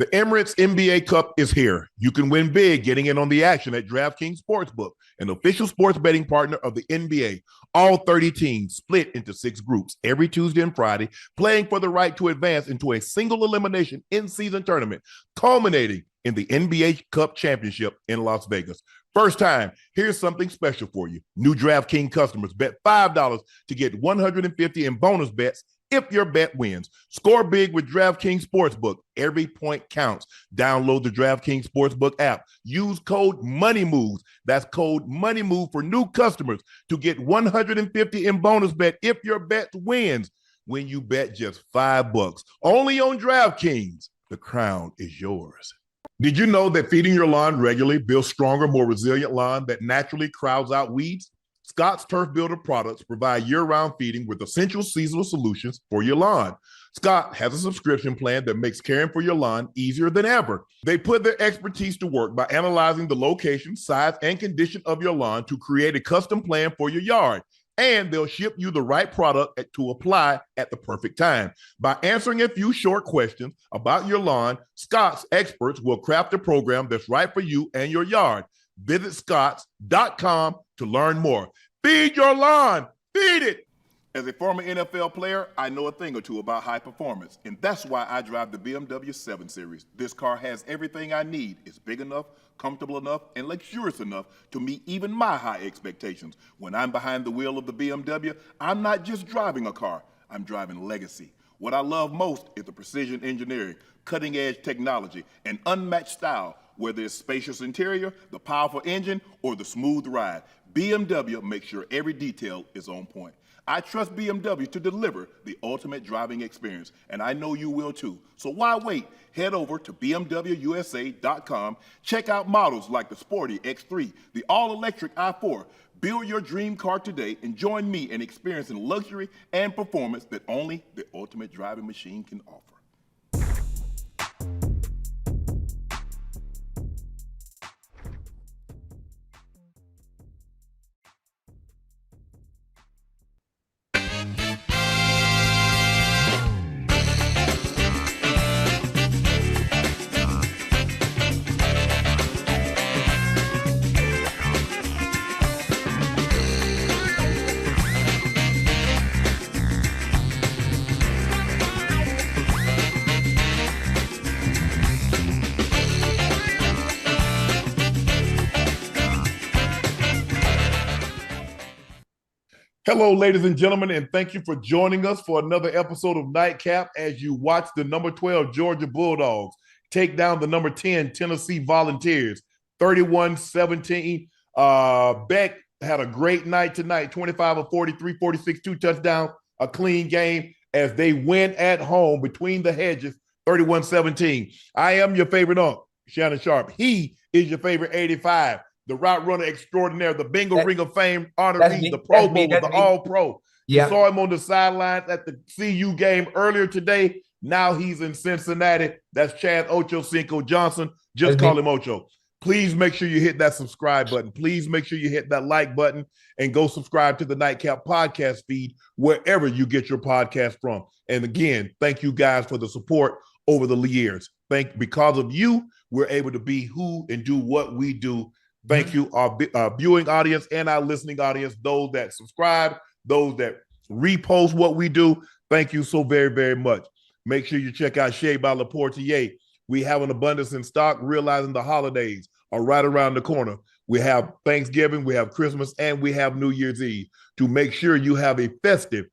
The Emirates NBA Cup is here. You can win big getting in on the action at DraftKings Sportsbook, an official sports betting partner of the NBA. All 30 teams split into 6 groups every Tuesday and Friday, playing for the right to advance into a single elimination in-season tournament, culminating in the NBA Cup Championship in Las Vegas. First time, here's something special for you. New DraftKings customers bet $5 to get $150 in bonus bets if your bet wins. Score big with DraftKings Sportsbook. Every point counts. Download the DraftKings Sportsbook app. Use code MONEYMOVES. That's code MONEYMOVE for new customers to get $150 in bonus bet if your bet wins when you bet just $5. Only on DraftKings. The crown is yours. Did you know that feeding your lawn regularly builds stronger, more resilient lawn that naturally crowds out weeds? Scott's Turf Builder products provide year-round feeding with essential seasonal solutions for your lawn. Scott has a subscription plan that makes caring for your lawn easier than ever. They put their expertise to work by analyzing the location, size, and condition of your lawn to create a custom plan for your yard. And they'll ship you the right product to apply at the perfect time. By answering a few short questions about your lawn, Scott's experts will craft a program that's right for you and your yard. Visit scotts.com to learn more. Feed your lawn. Feed it. As a former NFL player, I know a thing or two about high performance, and that's why I drive the BMW 7 Series. This car has everything I need. It's big enough, comfortable enough, and luxurious enough to meet even my high expectations. When I'm behind the wheel of the BMW, I'm not just driving a car, I'm driving legacy. What I love most is the precision engineering, cutting-edge technology, and unmatched style. Whether it's spacious interior, the powerful engine, or the smooth ride, BMW makes sure every detail is on point. I trust BMW to deliver the ultimate driving experience, and I know you will too. So why wait? Head over to BMWUSA.com. Check out models like the sporty X3, the all-electric i4. Build your dream car today and join me in experiencing luxury and performance that only the ultimate driving machine can offer. Hello, ladies and gentlemen, and thank you for joining us for another episode of Nightcap as you watch the number 12 Georgia Bulldogs take down the number 10 Tennessee Volunteers, 31-17. Beck had a great night tonight, 25 of 43, 46, 2 touchdowns, a clean game as they win at home between the hedges, 31-17. I am your favorite Unc, Shannon Sharpe. He is your favorite 85. The route runner extraordinaire, the Bengal Ring of Fame honoree, the Pro Bowler, the All-Pro. Yeah. You saw him on the sidelines at the CU game earlier today. Now he's in Cincinnati. That's Chad Ochocinco Johnson. Just call him Ocho. Please make sure you hit that subscribe button. Please make sure you hit that like button and go subscribe to the Nightcap podcast feed wherever you get your podcast from. And again, thank you guys for the support over the years. Because of you, we're able to be who and do what we do. Thank you, our viewing audience and our listening audience, those that subscribe, those that repost what we do. Thank you so very, very much. Make sure you check out Shea by Laportier. We have an abundance in stock, realizing the holidays are right around the corner. We have Thanksgiving, we have Christmas, and we have New Year's Eve. To make sure you have a festive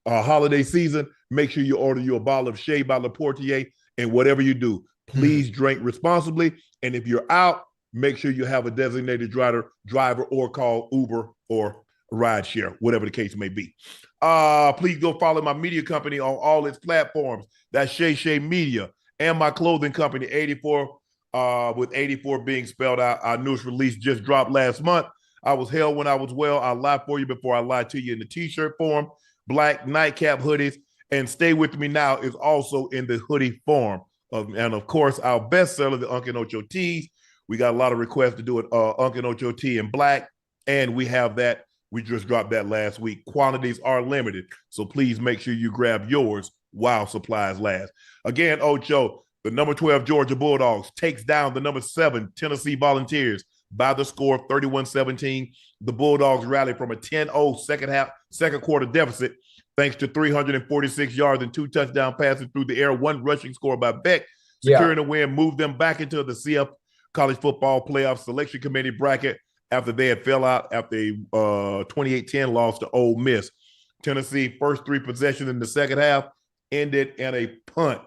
holiday season, make sure you order you a bottle of Shea by Laportier, and whatever you do, please drink responsibly. And if you're out, make sure you have a designated driver or call Uber or rideshare, whatever the case may be. Please go follow my media company on all its platforms. That's Shay Media, and my clothing company, 84, with 84 being spelled out. Our newest release just dropped last month. I was hell when I was well. I'll lie for you before I lie to you in the t-shirt form. Black Nightcap hoodies, and Stay With Me Now is also in the hoodie form. And of course, our bestseller, the Unc Ocho tees. We got a lot of requests to do it, Unc Ocho tee in black, and we have that. We just dropped that last week. Quantities are limited, so please make sure you grab yours while supplies last. Again, Ocho, The number 12 Georgia Bulldogs takes down the number 7 Tennessee Volunteers by the score of 31-17. The Bulldogs rallied from a 10-0 second quarter deficit thanks to 346 yards and 2 touchdown passes through the air, 1 rushing score by Beck. Securing a win moved them back into the CF College Football Playoff Selection Committee bracket after they had fell out after a 28-10 loss to Ole Miss. Tennessee first 3 possessions in the second half ended in a punt.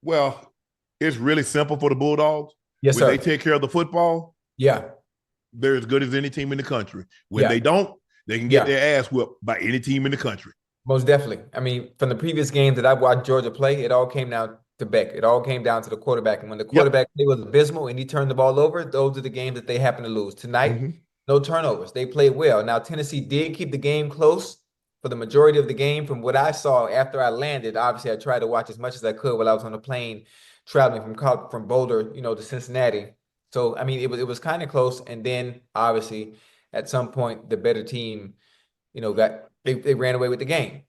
Well, it's really simple for the Bulldogs. Yes, when sir. they take care of the football, they're as good as any team in the country. When they don't, they can get their ass whipped by any team in the country. Most definitely. I mean, from the previous games that I've watched Georgia play, it all came down to Beck. It all came down to the quarterback. And when the quarterback play was abysmal and he turned the ball over, those are the games that they happen to lose. Tonight, no turnovers. They played well. Now, Tennessee did keep the game close for the majority of the game. From what I saw after I landed, obviously I tried to watch as much as I could while I was on the plane traveling from Boulder, to Cincinnati. So, I mean, it was kind of close. And then, obviously, at some point, the better team, they ran away with the game.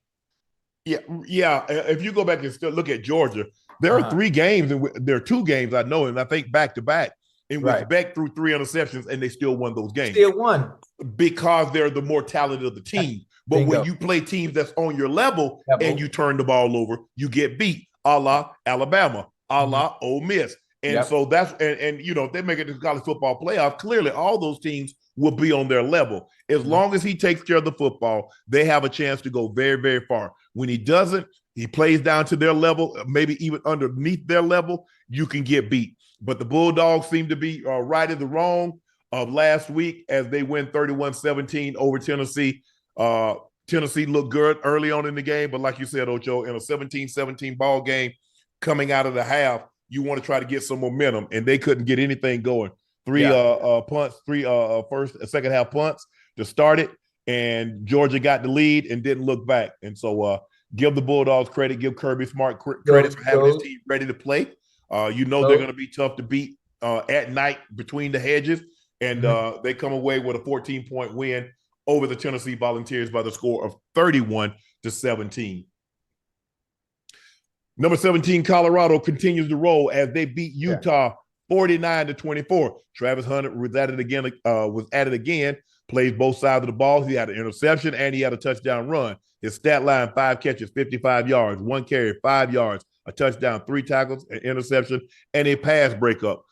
Yeah. If you go back and still look at Georgia, there are 3 games, and there are 2 games I know, and I think back to back, in which Beck threw 3 interceptions, and they still won those games. Still won. Because they're the more talented of the team. But when you play teams that's on your level and you turn the ball over, you get beat, a la Alabama, a la Ole Miss. And so that's, and if they make it to the college football playoff, clearly all those teams will be on their level. As long as he takes care of the football, they have a chance to go very, very far. When he doesn't, he plays down to their level, maybe even underneath their level, you can get beat. But the Bulldogs seem to be right in the wrong of last week as they win 31-17 over Tennessee. Tennessee looked good early on in the game, but like you said, Ocho, in a 17-17 ball game coming out of the half, you want to try to get some momentum, and they couldn't get anything going. 3 punts, 3 second half punts to start it, and Georgia got the lead and didn't look back. And so give the Bulldogs credit, give Kirby Smart credit for having his team ready to play. They're going to be tough to beat at night between the hedges, and they come away with a 14-point win over the Tennessee Volunteers by the score of 31-17. Number 17, Colorado continues to roll as they beat Utah 49-24. Travis Hunter was at it again, plays both sides of the ball. He had an interception and he had a touchdown run. His stat line, 5 catches, 55 yards, 1 carry, 5 yards, a touchdown, 3 tackles, an interception, and a pass breakup.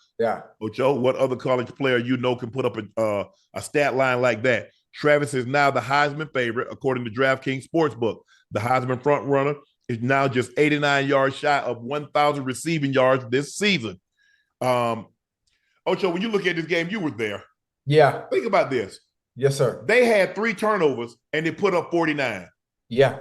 Ocho, what other college player can put up a stat line like that? Travis is now the Heisman favorite, according to DraftKings Sportsbook. The Heisman front runner is now just 89 yards shy of 1,000 receiving yards this season. Ocho, when you look at this game, you were there. Yeah. Think about this. Yes, sir. They had 3 turnovers and they put up 49. Yeah.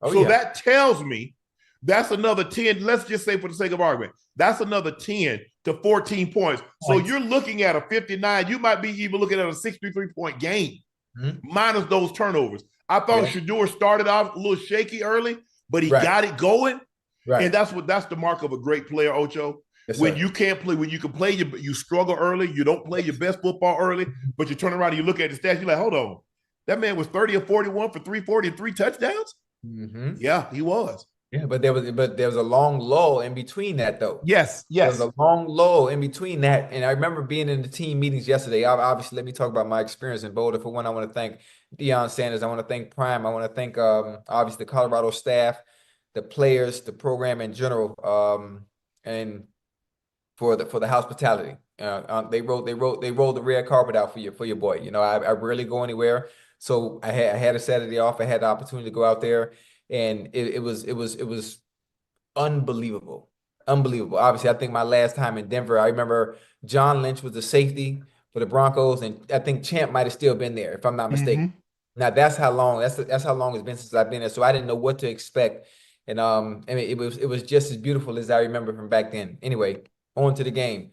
That tells me that's another 10. Let's just say, for the sake of argument, that's another 10 to 14 points. So you're looking at a 59. You might be even looking at a 63-point game minus those turnovers. I thought Shedeur started off a little shaky early, but he got it going. And that's the mark of a great player, Ocho. Yes, when you can't play, when you can play, you struggle early. You don't play your best football early, but you turn around and you look at the stats. You're like, hold on, that man was 30 or 41 for 340 and 3 touchdowns. Yeah, he was. Yeah, but there was a long lull in between that, though. Yes. There was a long lull in between that, and I remember being in the team meetings yesterday. Obviously, let me talk about my experience in Boulder. For one, I want to thank Deion Sanders. I want to thank Prime. I want to thank obviously the Colorado staff, the players, the program in general, and for the hospitality. They rolled the red carpet out for your boy. I rarely go anywhere, so I had a Saturday off. I had the opportunity to go out there. And it was unbelievable. Obviously, I think my last time in Denver, I remember John Lynch was the safety for the Broncos, and I think Champ might have still been there, if I'm not mistaken. Now that's how long it's been since I've been there. So I didn't know what to expect. And I mean, it was just as beautiful as I remember from back then. Anyway, on to the game.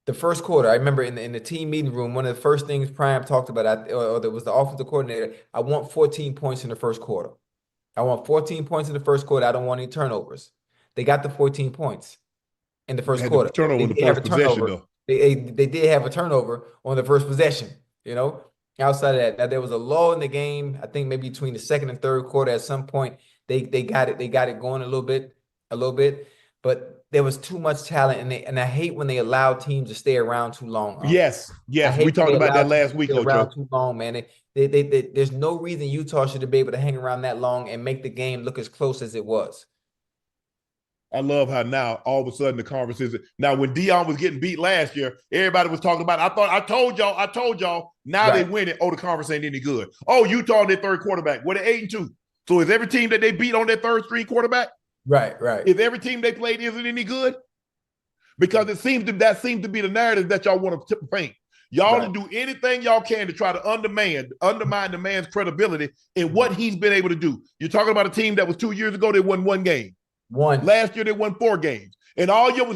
The first quarter, I remember in the team meeting room, one of the first things Prime talked about, or there was the offensive coordinator, I want 14 points in the first quarter. I want 14 points in the first quarter. I don't want any turnovers. They got the 14 points in the first quarter. Turnover in the first possession, though. They did have a turnover on the first possession, Outside of that, now there was a lull in the game, I think maybe between the second and third quarter. At some point, They got it going a little bit, but there was too much talent, and I hate when they allow teams to stay around too long. Yes, I yes. We hate when talked they about allow that teams last to week, stay around Ocho. too long, man. There's no reason Utah should be able to hang around that long and make the game look as close as it was. I love how now all of a sudden the conversation. Now, when Deion was getting beat last year, everybody was talking about it. I told y'all. Now they win it. Oh, the conference ain't any good. Oh, Utah on their third quarterback. What, 8-2? So is every team that they beat on their third string quarterback? Right. If every team they played isn't any good? Because that seems to be the narrative that y'all want to paint. Y'all do anything y'all can to try to undermine the man's credibility in what he's been able to do. You're talking about a team that was 2 years ago, they won one game. Last year they won 4 games. And all y'all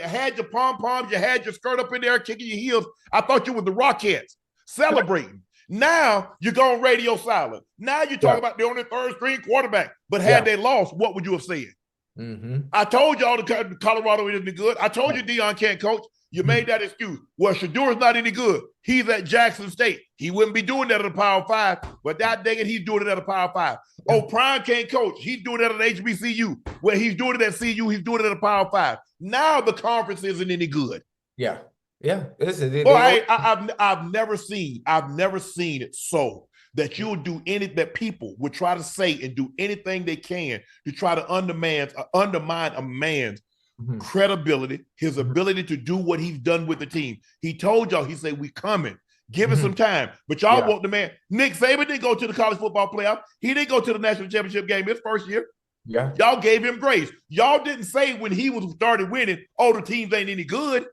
had your pom-poms, you had your skirt up in there, kicking your heels. I thought you were the Rockettes celebrating. Now you're going radio silent. Now you're talking about they're on their third string quarterback. But had they lost, what would you have said? I told y'all the Colorado isn't good. I told you Deion can't coach. You made that excuse. Well, Shedeur's not any good. He's at Jackson State. He wouldn't be doing that at a Power 5, but that dang it, he's doing it at a Power 5. Oh, Prime can't coach. He's doing it at HBCU. Well, he's doing it at CU. He's doing it at a Power 5. Now the conference isn't any good. Yeah. Listen, I've never seen it so that you'll do that people would try to say and do anything they can to try to undermine a man's credibility, his ability to do what he's done with the team. He told y'all, he said, we coming. Give us some time. But y'all want the man. Nick Saban didn't go to the college football playoff. He didn't go to the national championship game his first year. Yeah. Y'all gave him grace. Y'all didn't say when he was started winning, oh, the teams ain't any good.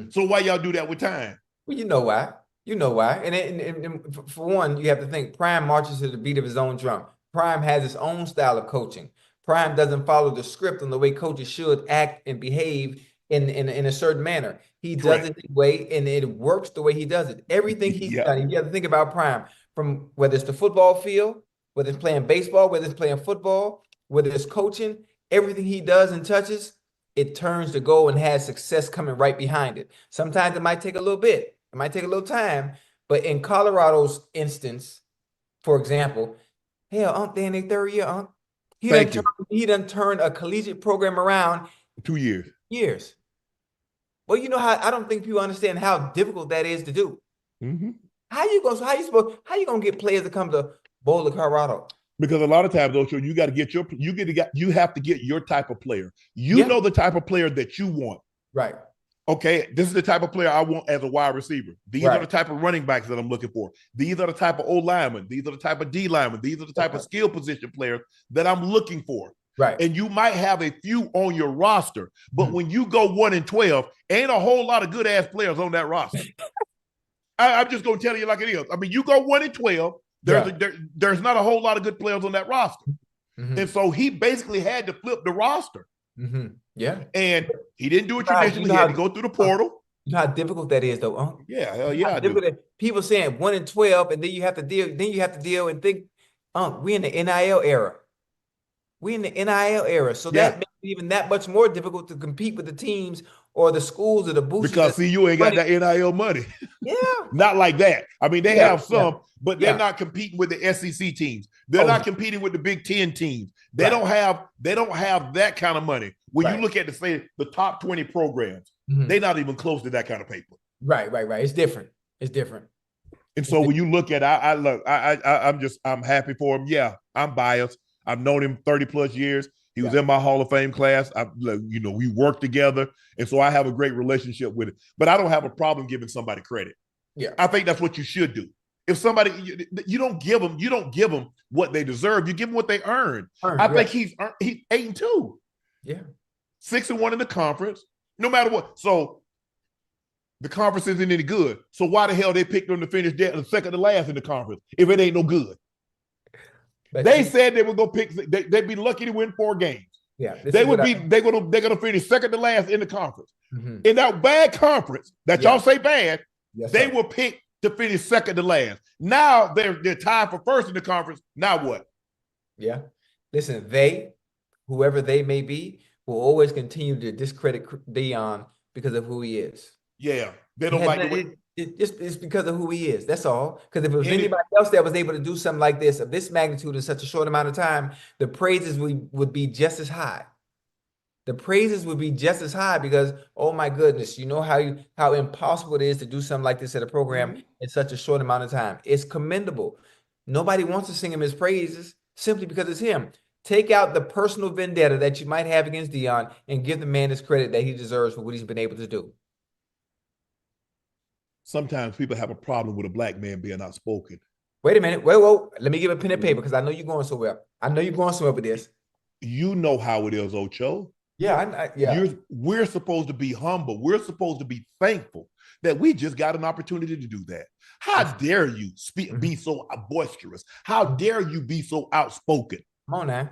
So why y'all do that with time? Well, you know why. And for one, you have to think Prime marches to the beat of his own drum. Prime has his own style of coaching. Prime doesn't follow the script on the way coaches should act and behave in a certain manner. He does it the way, and it works the way he does it. Everything he's done, you have to think about Prime, from whether it's the football field, whether it's playing baseball, whether it's playing football, whether it's coaching, everything he does and touches, it turns to gold and has success coming right behind it. Sometimes it might take a little bit. It might take a little time. But in Colorado's instance, for example, hell, Unc, they in their third year, Unc. He done turned a collegiate program around 2 years. Well, you know how I don't think people understand how difficult that is to do. How you gonna get players to come to Boulder, Colorado? Because a lot of times, Ocho, you have to get your type of player. You know the type of player that you want. Right. Okay, this is the type of player I want as a wide receiver. These are the type of running backs that I'm looking for. These are the type of O linemen. These are the type of D linemen. These are the type of skill position players that I'm looking for. Right. And you might have a few on your roster, but when you go 1-12, ain't a whole lot of good ass players on that roster. I'm just gonna tell you like it is. I mean, you go 1-12. There's not a whole lot of good players on that roster. And so he basically had to flip the roster. Yeah. And he didn't do it traditionally. He had to go through the portal. You know how difficult that is, though, Unc? Yeah, hell yeah, I do. People saying 1-12, and then you have to deal and think, Unc, we in the NIL era. So that makes it even that much more difficult to compete with the teams or the schools or the boosters. Because see, you ain't got that NIL money. Yeah. Not like that. I mean, they have some, but they're not competing with the SEC teams. They're not competing with the Big Ten teams. They don't have that kind of money. When you look at the top 20 programs, they're not even close to that kind of paper. Right. It's different. And so when you look at I'm happy for him. Yeah, I'm biased. I've known him 30 plus years. He was in my Hall of Fame class. We worked together. And so I have a great relationship with it. But I don't have a problem giving somebody credit. Yeah. I think that's what you should do. If somebody, you don't give them what they deserve. You give them what they earn. I think he's 8-2. Yeah. 6-1 in the conference, no matter what. So the conference isn't any good. So why the hell they picked them to finish second to last in the conference if it ain't no good? They said they were gonna pick. They'd be lucky to win 4 games. Yeah, they're gonna finish second to last in the conference. In that bad conference that y'all say bad, they were picked to finish second to last. Now they're tied for first in the conference. Now what? Yeah, listen, whoever they may be, will always continue to discredit Deion because of who he is. Yeah, they don't like the way. It's because of who he is. That's all. Because if it was And anybody else that was able to do something like this, of this magnitude in such a short amount of time, the praises would be just as high. The praises would be just as high because, oh my goodness, you know how impossible it is to do something like this at a program in such a short amount of time. It's commendable. Nobody wants to sing him his praises simply because it's him. Take out the personal vendetta that you might have against Deion and give the man his credit that he deserves for what he's been able to do. sometimes people have a problem with a black man being outspoken. Wait a minute. Whoa. Let me give a pen and paper because I know you're going somewhere. I know you're going somewhere with this. You know how it is, Ocho. Yeah, We're supposed to be humble. We're supposed to be thankful that we just got an opportunity to do that. How dare you be so boisterous? How dare you be so outspoken? Come on now.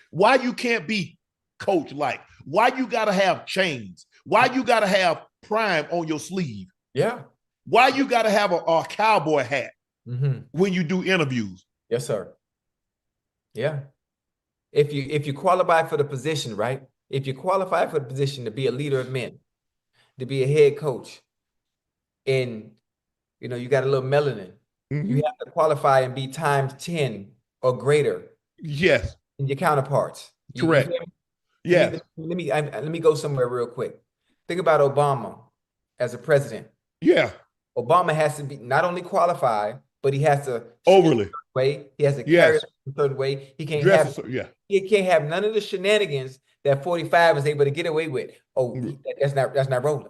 Why you can't be coach-like? Why you got to have chains? Why you got to have Prime on your sleeve? Yeah. Why you got to have a cowboy hat when you do interviews? Yes, sir. Yeah. If you qualify for the position, right? If you qualify for the position to be a leader of men, to be a head coach, and you got a little melanin, you have to qualify and be times 10 or greater. Yes. In your counterparts. Correct. Yes. Let me go somewhere real quick. Think about Obama as a president. Yeah. Obama has to be not only qualified, but he has to overly way. He has to carry it a certain way. He can't have none of the shenanigans that 45 is able to get away with. Oh, that's not rolling.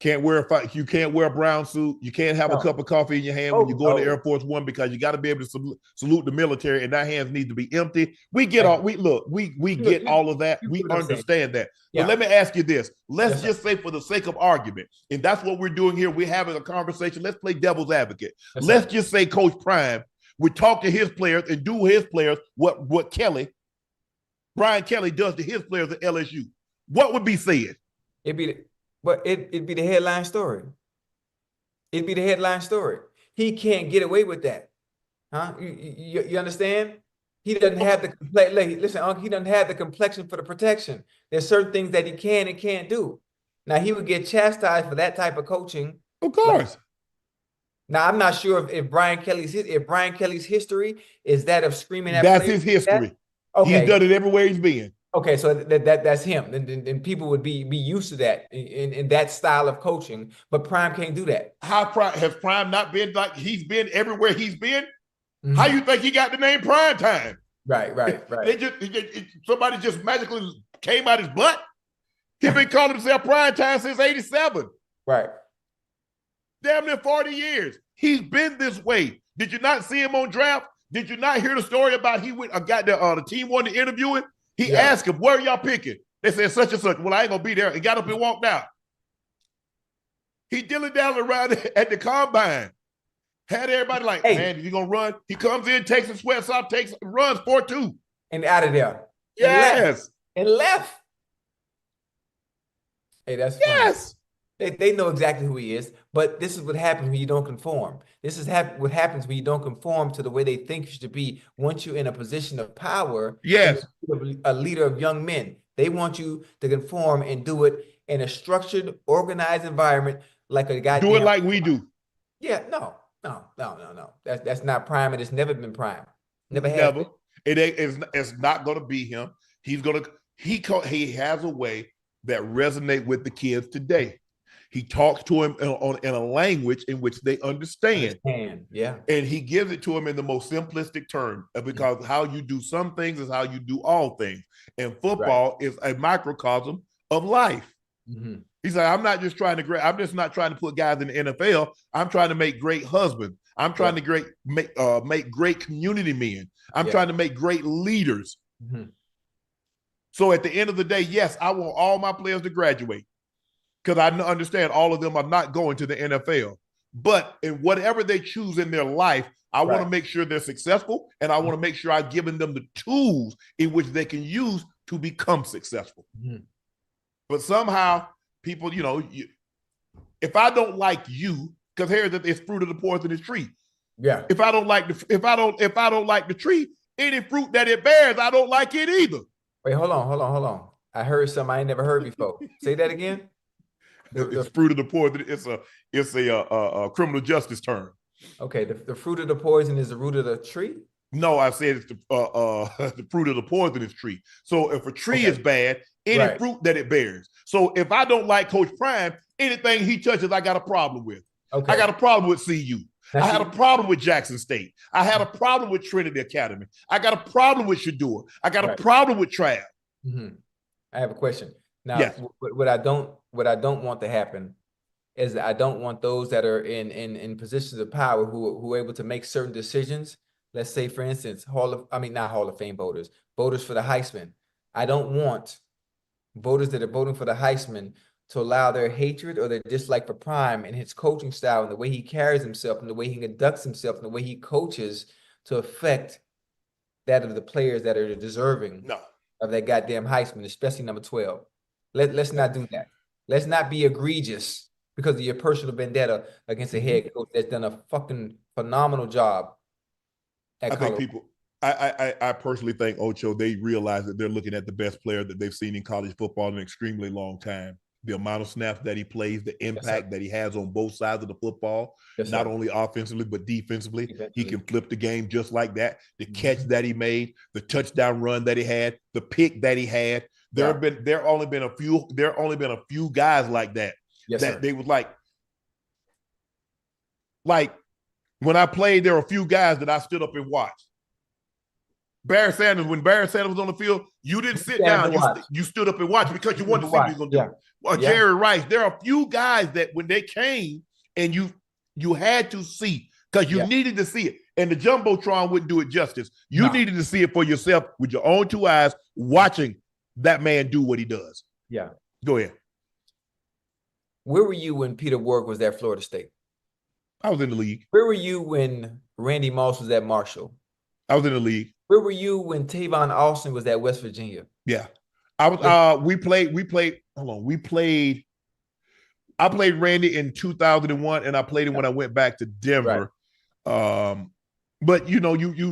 You can't wear a brown suit. You can't have a cup of coffee in your hand when you go to Air Force One because you got to be able to salute the military, and that hands need to be empty. We get all of that. We understand that. But let me ask you this. Let's just say, for the sake of argument, and that's what we're doing here. We're having a conversation. Let's play devil's advocate. Let's just say Coach Prime would talk to his players and do his players what Brian Kelly does to his players at LSU. What would be said? It'd be the headline story. It'd be the headline story. He can't get away with that. Huh? You understand? He doesn't have the listen, Unc, he doesn't have the complexion for the protection. There's certain things that he can and can't do. Now, he would get chastised for that type of coaching. Of course. Now, I'm not sure if Brian Kelly's history is that of screaming at That's his history. Okay. He's done it everywhere he's been. Okay, so that's him. And people would be used to that in that style of coaching, but Prime can't do that. Has Prime not been like he's been everywhere he's been? How you think he got the name Prime Time? Right. Somebody just magically came out his butt. He's been calling himself Prime Time since '87. Right. Damn near 40 years. He's been this way. Did you not see him on draft? Did you not hear the story about the team wanted to interview him? He asked him, where are y'all picking? They said such and such. Well, I ain't gonna be there. He got up and walked out. He dilly down around at the combine. Had everybody like, man, is he gonna run? He comes in, takes his sweats off, runs 4-2. And out of there. Yes. And left. Hey, that's funny. Yes. They know exactly who he is, but this is what happens when you don't conform. This is what happens when you don't conform to the way they think you should be. Once you're in a position of power, yes, a leader of young men, they want you to conform and do it in a structured, organized environment, like a guy. Do it like we do. Yeah, no. That's not Prime, and it's never been Prime. Never. It's not going to be him. He has a way that resonates with the kids today. He talks to him in a language in which they understand. Yeah. And he gives it to him in the most simplistic term, because how you do some things is how you do all things. And football is a microcosm of life. He's like, I'm just not trying to put guys in the NFL. I'm trying to make great husbands. I'm trying to make great community men. I'm trying to make great leaders. So at the end of the day, yes, I want all my players to graduate, because I understand all of them are not going to the NFL. But in whatever they choose in their life, I want to make sure they're successful, and I want to make sure I've given them the tools in which they can use to become successful. But somehow people, if I don't like you, because here it's fruit of the poisonous tree. Yeah. If I don't like the tree, any fruit that it bears, I don't like it either. Wait, hold on. I heard something I ain't never heard before. Say that again. It's fruit of the poison. It's a criminal justice term. Okay, the fruit of the poison is the root of the tree? No, I said it's the fruit of the poisonous tree. So if a tree is bad, any fruit that it bears. So if I don't like Coach Prime, anything he touches, I got a problem with. Okay. I got a problem with CU. I had a problem with Jackson State. I had a problem with Trinity Academy. I got a problem with Shedeur. I got a problem with Trav. Mm-hmm. I have a question. Now, yes. what I don't want to happen is that I don't want those that are in positions of power who are able to make certain decisions. Let's say, for instance, not Hall of Fame voters for the Heisman. I don't want voters that are voting for the Heisman to allow their hatred or their dislike for Prime and his coaching style and the way he carries himself and the way he conducts himself and the way he coaches to affect that of the players that are deserving of that goddamn Heisman, especially number 12. Let's not do that. Let's not be egregious because of your personal vendetta against a head coach that's done a fucking phenomenal job. I personally think Ocho, they realize that they're looking at the best player that they've seen in college football in an extremely long time. The amount of snaps that he plays, the impact that he has on both sides of the football, not only offensively, but defensively. He can flip the game just like that. The catch that he made, the touchdown run that he had, the pick that he had. There have only been a few guys like that. They was like when I played, there were a few guys that I stood up and watched. Barry Sanders, when Barry Sanders was on the field, you didn't sit down. You stood up and watched because you wanted to see what he was going to do. Well, Jerry Rice, there are a few guys that when they came and you had to see because you needed to see it. And the Jumbotron wouldn't do it justice. You needed to see it for yourself with your own two eyes, watching that man do what he does. Yeah. Go ahead. Where were you when Peter Warrick was at Florida State? I was in the league. Where were you when Randy Moss was at Marshall? I was in the league. Where were you when Tavon Austin was at West Virginia? Yeah. I was we played I played Randy in 2001 and I played him when I went back to Denver. But you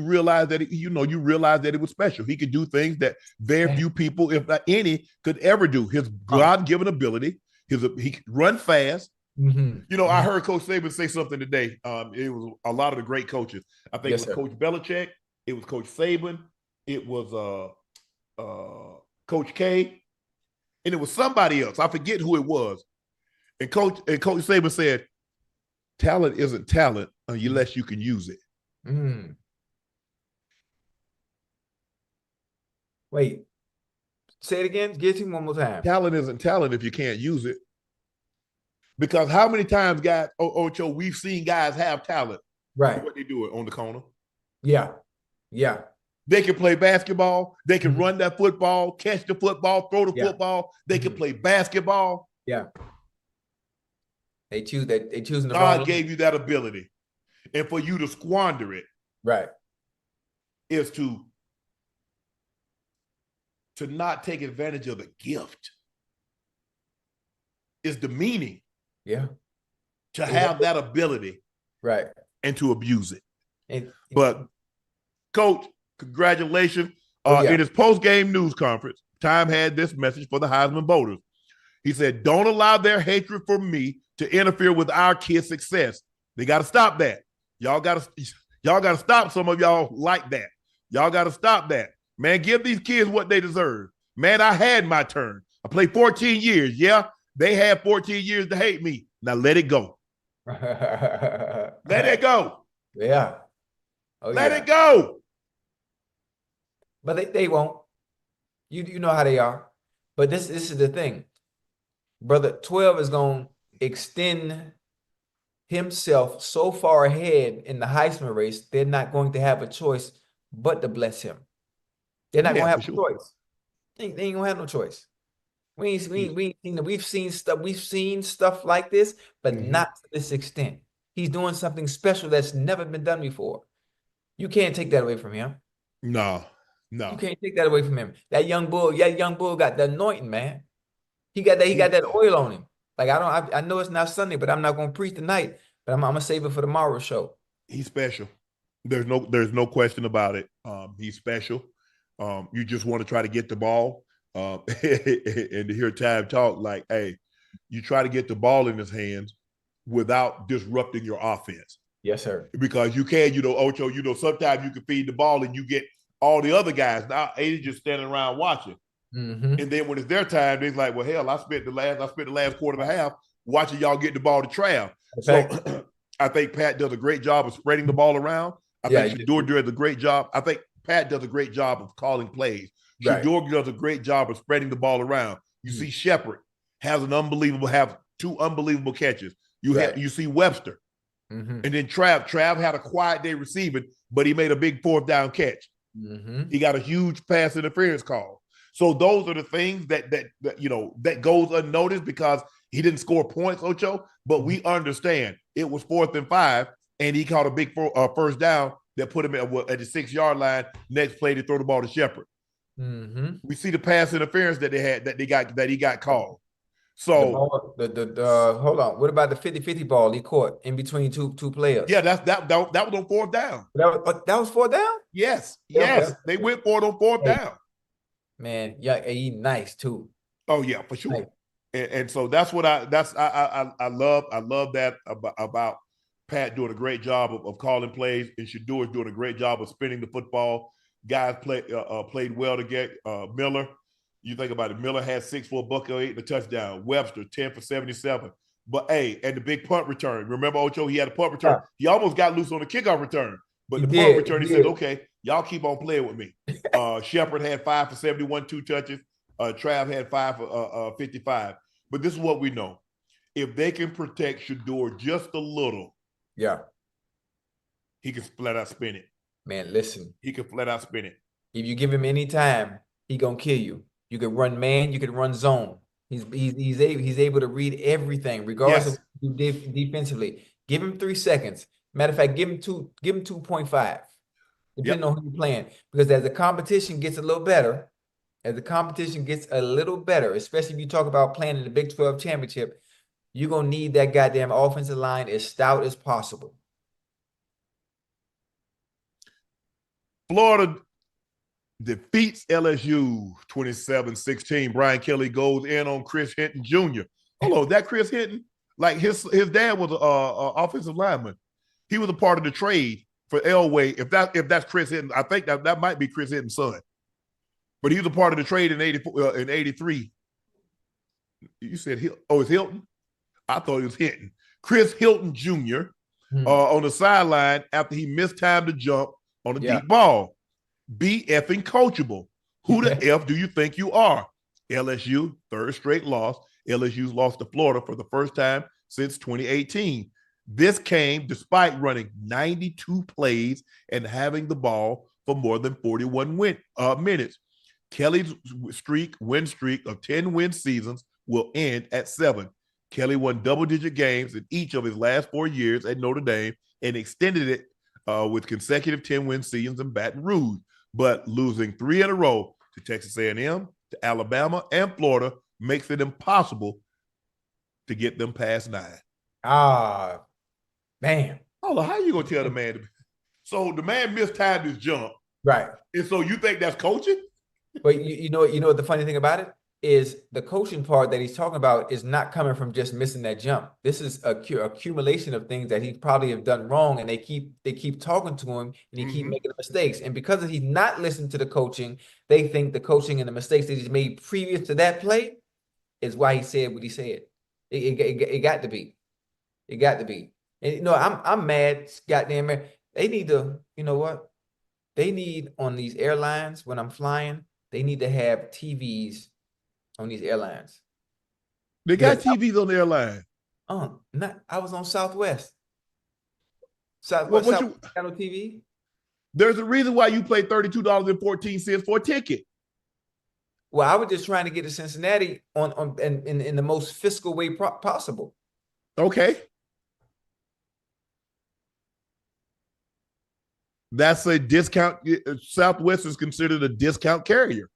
realize that it was special. He could do things that very few people, if not any, could ever do. His God-given ability, he could run fast. Mm-hmm. I heard Coach Saban say something today. It was a lot of the great coaches. I think it was Coach Belichick, it was Coach Saban, it was Coach K, and it was somebody else. I forget who it was. And Coach Saban said, "Talent isn't talent unless you can use it." Mm. Wait, say it again. Get it one more time. Talent isn't talent if you can't use it. Because how many times, guys, Ocho, we've seen guys have talent. Right. What they do it on the corner. Yeah. Yeah. They can play basketball. They can run that football, catch the football, throw the football. They can play basketball. Yeah. They choose that. They choose. God gave you that ability. And for you to squander it. Right. Is to not take advantage of the gift. Is demeaning. Yeah. To have that ability. Right. And to abuse it. But, Coach, congratulations. In his post-game news conference, Time had this message for the Heisman voters. He said, "Don't allow their hatred for me to interfere with our kids' success. They got to stop that. Y'all got to stop some of y'all like that. Y'all got to stop that. Man, give these kids what they deserve. Man, I had my turn. I played 14 years. Yeah, they had 14 years to hate me. Now let it go. Let it go. Yeah. Let it go." But they won't. You know how they are. But this is the thing. Brother, 12 is going to extend himself so far ahead in the Heisman race, they're not going to have a choice but to bless him. They're not going to have a choice. They ain't going to have no choice. We've seen stuff like this, but not to this extent. He's doing something special that's never been done before. You can't take that away from him. No. You can't take that away from him. That young bull got the anointing, man. He got that oil on him. Like I know it's not Sunday, but I'm not going to preach tonight. But I'm gonna save it for tomorrow's show. He's special. There's no question about it. He's special. You just want to try to get the ball and to hear Time talk like, hey, you try to get the ball in his hands without disrupting your offense. Yes, sir. Because you can, Ocho, sometimes you can feed the ball and you get all the other guys. Now, Ayyy just standing around watching. Mm-hmm. And then when it's their time, they're like, well, hell, I spent the last quarter and a half watching y'all get the ball to Trav. Okay. So I think Pat does a great job of spreading the ball around. I think Shedeur does a great job. I think Pat does a great job of calling plays. Right. Shedeur does a great job of spreading the ball around. You see Shepard have two unbelievable catches. You see Webster. Mm-hmm. And then Trav had a quiet day receiving, but he made a big fourth down catch. Mm-hmm. He got a huge pass interference call. So those are the things that goes unnoticed because he didn't score points, Ocho, but we understand it was 4th and 5, and he caught a big first down that put him at the 6-yard line. Next play, to throw the ball to Shepard. Mm-hmm. We see the pass interference that he got called. So hold on. What about the 50-50 ball he caught in between two players? Yeah, that was on 4th down. That was 4th down? Yes. Okay. They went for it on 4th down. Man, yeah, he nice too. Oh yeah, for sure. Nice. And so that's what I love that about Pat doing a great job of calling plays, and Shedeur is doing a great job of spinning the football. Guys played well to get Miller. You think about it, Miller had 6 for a buck 8 and a touchdown. Webster 10 for 77. But and the big punt return. Remember, Ocho, he had a punt return. He almost got loose on the kickoff return. But punt return, he said, okay, y'all keep on playing with me. Shepard had 5 for 71, 2 touches. Trav had 5 for 55. But this is what we know. If they can protect Shedeur just a little, he can flat out spin it. Man, listen. He can flat out spin it. If you give him any time, he gonna kill you. You can run man, you can run zone. He's able to read everything, regardless of what you do defensively. Give him 3 seconds. Matter of fact, give him 2.5, depending on who you're playing. Because as the competition gets a little better, especially if you talk about playing in the Big 12 championship, you're gonna need that goddamn offensive line as stout as possible. Florida defeats LSU 27-16. Brian Kelly goes in on Chris Hinton Jr. Hold on, that Chris Hinton? Like his dad was an offensive lineman. He was a part of the trade for Elway. If that's Chris Hinton, I think that might be Chris Hinton's son. But he was a part of the trade in 83. You said it's Hilton? I thought it was Hinton. Chris Hilton Jr. On the sideline after he mistimed the jump on a deep ball. Be effing coachable. Who the F do you think you are? LSU, 3rd straight loss. LSU's lost to Florida for the first time since 2018. This came despite running 92 plays and having the ball for more than 41 minutes. Kelly's win streak of 10 win seasons will end at 7. Kelly won double-digit games in each of his last 4 years at Notre Dame and extended it with consecutive 10-win seasons in Baton Rouge. But losing 3 in a row to Texas A&M, to Alabama, and Florida makes it impossible to get them past 9. Man. Hold on, how you gonna tell the man? So the man mistimed his jump, right? And so you think that's coaching? But you know what the funny thing about it is, the coaching part that he's talking about is not coming from just missing that jump. This is a accumulation of things that he probably have done wrong, and they keep talking to him, and he keep making mistakes. And because he's not listening to the coaching, they think the coaching and the mistakes that he's made previous to that play is why he said what he said. It got to be. It got to be. And I'm mad. Goddamn man. They need to. You know what? They need on these airlines when I'm flying. They need to have TVs on these airlines. They got TVs on the airline. I was on Southwest. Southwest got no TV. There's a reason why you pay $32.14 for a ticket. Well, I was just trying to get to Cincinnati in the most fiscal way possible. Okay. That's a discount. Southwest is considered a discount carrier.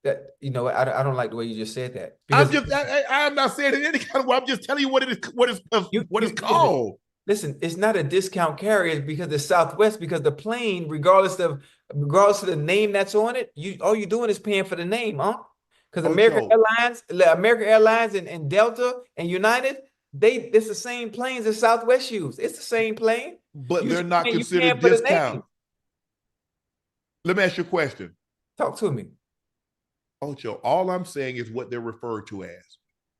I don't like the way you just said that. I'm not saying it any kind of way. I'm just telling you what it is. What it's called. Listen, it's not a discount carrier because it's Southwest. Because the plane, regardless of the name that's on it, all you're doing is paying for the name, huh? Because Ocho. American Airlines and Delta and United, it's the same planes as Southwest use. It's the same plane. But they're not You paying considered for the discount. name. Let me ask you a question. Talk to me. Ocho, all I'm saying is what they're referred to as.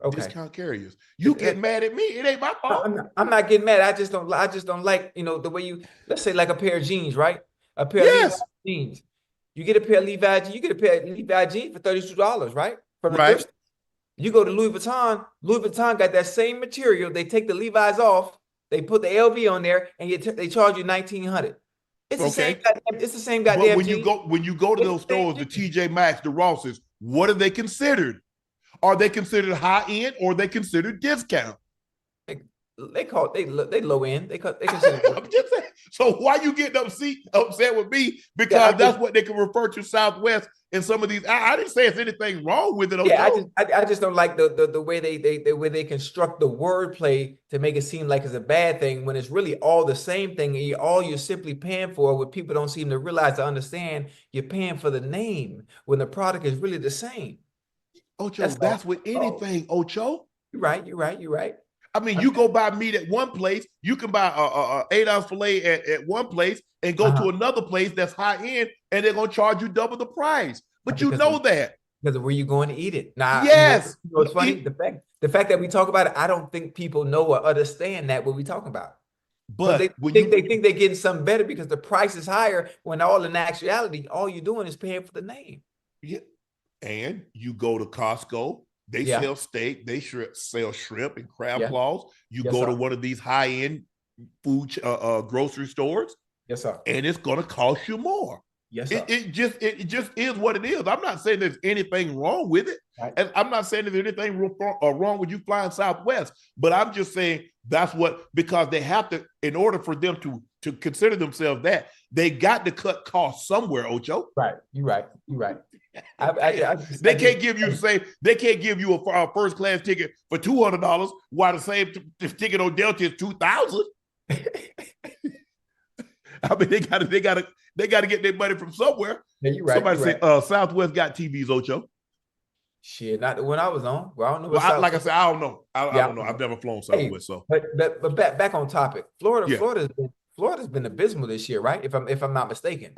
Okay. Discount carriers. You get mad at me. It ain't my fault. I'm not getting mad. I just don't like, the way let's say like a pair of jeans, right? A pair of Levi's jeans. You get a pair of Levi's jeans, you get a pair of Levi's jeans for $32, right? From the thrift store. You go to Louis Vuitton got that same material. They take the Levi's off, they put the LV on there, and they charge you $1,900. It's the same goddamn, it's the same goddamn. But when you go to those stores, the TJ Maxx, the Rosses, what are they considered? Are they considered high end or are they considered discount? They low end. They consider. I'm just saying. So why you getting upset with me? Because that's what they can refer to Southwest in some of these. I didn't say it's anything wrong with it. I just don't like the way they construct the wordplay to make it seem like it's a bad thing when it's really all the same thing. And all you're simply paying for, what people don't seem to realize to understand, you're paying for the name when the product is really the same. Ocho, that's with anything, Ocho. You're right. I mean, you go buy meat at one place, you can buy a 8-ounce filet at one place and go to another place that's high end, and they're gonna charge you double the price. But you know that. Because of where you're going to eat it. Now, yes. It's funny, the fact that we talk about it, I don't think people know or understand that what we talking about. But they think they're getting something better because the price is higher, when all in actuality, all you're doing is paying for the name. Yeah. And you go to Costco, they sell steak, they sell shrimp and crab claws. You go to one of these high-end food grocery stores, yes, sir, and it's going to cost you more. Yes, sir. It just is what it is. I'm not saying there's anything wrong with it, and I'm not saying there's anything wrong with you flying Southwest. But I'm just saying because they have to, in order for them to consider themselves that, they got to cut costs somewhere. Ocho, right? You're right. They can't give you a first class ticket for $200 while the same ticket on Delta is $2,000. I mean, they gotta get their money from somewhere. Yeah, you're right. Somebody say Southwest got TVs, Ocho. Shit, not the one I was on. Well, I don't know. Like I said, I don't know. I don't know. I've never flown Southwest, so. But back on topic. Florida's been abysmal this year, right? If I'm not mistaken.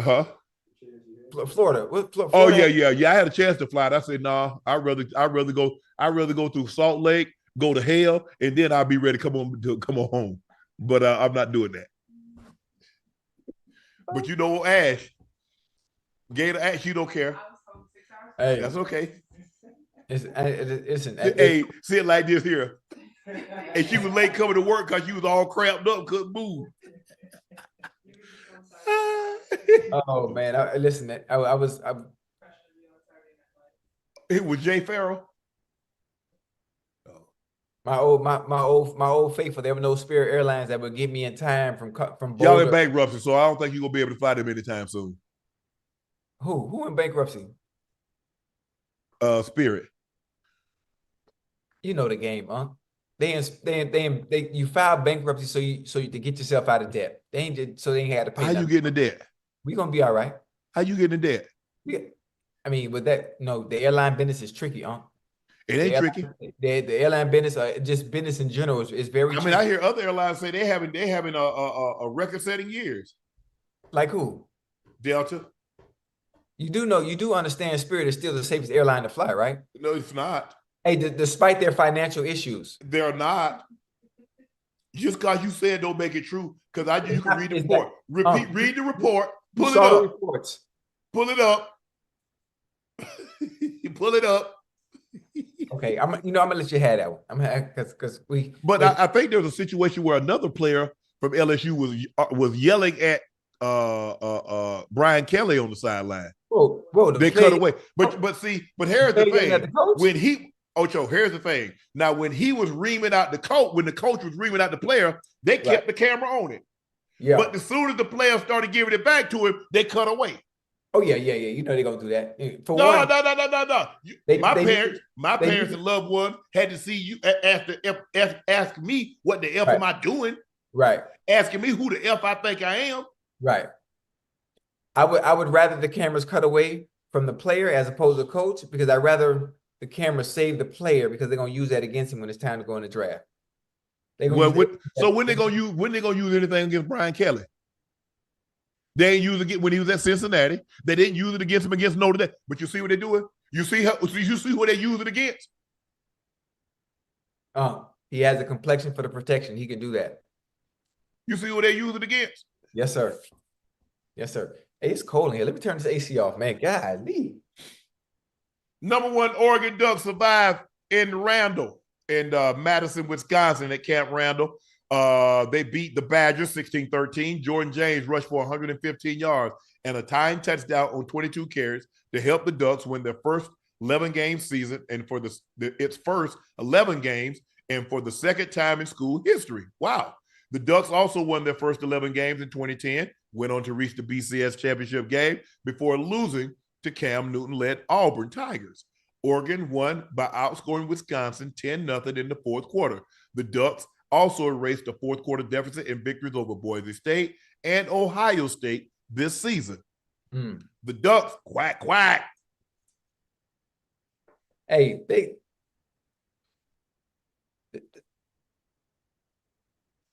Florida. Oh yeah. I had a chance to fly. I said, nah, I'd rather go through Salt Lake, go to hell, and then I'll be ready to come on home. But I'm not doing that. But you know, Ash, Gator Ash, you don't care. Hey, that's okay. Hey, see it like this here. And she was late coming to work because she was all cramped up, couldn't move. Oh man, listen. It was Jay Farrell. My old faithful. There were no Spirit Airlines that would get me in time from Boulder. Y'all in bankruptcy, so I don't think you're gonna be able to fly them anytime soon. Who in bankruptcy? Spirit. You know the game, huh? You filed bankruptcy so you to get yourself out of debt. They ain't had to pay. How you getting in debt? We gonna be all right. How you getting in debt? I mean, with that, no, the airline business is tricky, huh? It ain't tricky. The airline business, just business in general, is very. I mean, I hear other airlines say they having a record-setting years. Like who? Delta. You do understand Spirit is still the safest airline to fly, right? No, it's not. Hey, despite their financial issues, they're not. Just because you said don't make it true. Because you can read the report. Read the report. Pull it up. Reports. Pull it up. Pull it up. Okay, I'm gonna let you have that one. Because we. But I think there was a situation where another player from LSU was yelling at Brian Kelly on the sideline. Whoa, they cut away. But here's the thing. Here's the thing. Now, when he was reaming out the coach, when the coach was reaming out the player, they kept the camera on it. Yeah. But as soon as the player started giving it back to him, they cut away. Oh yeah. You know they're gonna do that. No. My parents and loved ones had to see you ask me what the F am I doing? Right. Asking me who the F I think I am. Right. I would rather the cameras cut away from the player as opposed to coach, because I'd rather the camera save the player because they're gonna use that against him when it's time to go in the draft. So when they gonna use anything against Brian Kelly? They ain't use it when he was at Cincinnati. They didn't use it against him against Notre Dame. But you see what they're doing? You see what they use it against? He has a complexion for the protection. He can do that. You see what they use it against? Yes, sir. Yes, sir. Hey, it's cold in here. Let me turn this AC off, man. Golly. Number 1 Oregon Ducks survived in Randall in Madison, Wisconsin at Camp Randall. They beat the Badgers 16-13. Jordan James rushed for 115 yards and a tying touchdown on 22 carries to help the Ducks win their first 11-game season and for its first 11 games and for the second time in school history. Wow. The Ducks also won their first 11 games in 2010, went on to reach the BCS championship game before losing to Cam Newton-led Auburn Tigers. Oregon won by outscoring Wisconsin 10-0 in the fourth quarter. The Ducks also erased a fourth quarter deficit in victories over Boise State and Ohio State this season. The Ducks, quack, quack. Hey,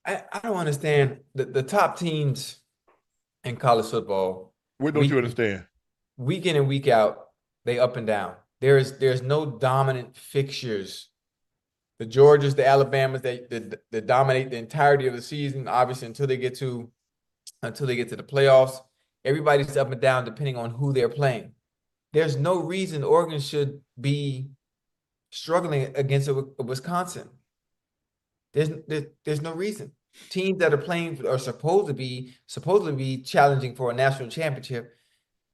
I don't understand the top teams in college football. What don't you understand? Week in and week out, they up and down. There's no dominant fixtures. The Georgias, the Alabamas, they dominate the entirety of the season, obviously until they get to the playoffs. Everybody's up and down depending on who they're playing. There's no reason Oregon should be struggling against a Wisconsin. There's no reason. Teams that are playing are supposed to be challenging for a national championship.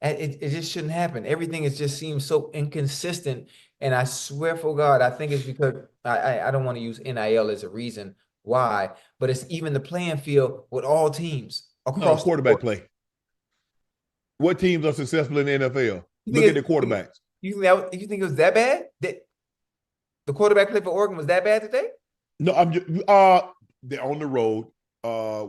And it just shouldn't happen. Everything just seems so inconsistent. And I swear for God, I think it's because I don't want to use NIL as a reason why, but it's even the playing field with all teams across quarterback play. What teams are successful in the NFL? Look at the quarterbacks. You think it was that bad? That the quarterback play for Oregon was that bad today? No, they're on the road.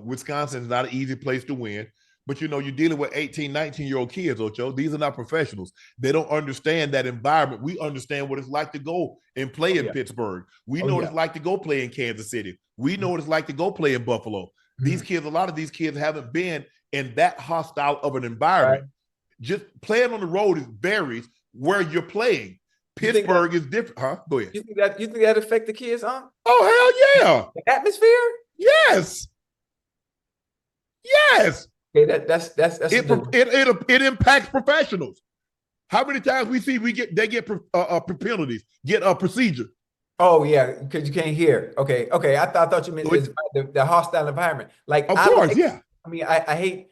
Wisconsin is not an easy place to win. But, you're dealing with 18, 19-year-old kids, Ocho. These are not professionals. They don't understand that environment. We understand what it's like to go and play in Pittsburgh. We know what it's like to go play in Kansas City. We know what it's like to go play in Buffalo. These kids, a lot of these kids haven't been in that hostile of an environment. Right. Just playing on the road varies where you're playing. Pittsburgh is different. Huh? Go ahead. You think that affect the kids, huh? Oh, hell yeah. The atmosphere? Yes. Yes. Okay, that's it impacts professionals. How many times they get penalties, get a procedure? Oh yeah, because you can't hear. Okay. I thought you meant the hostile environment. Like, of course, yeah. I mean, I hate.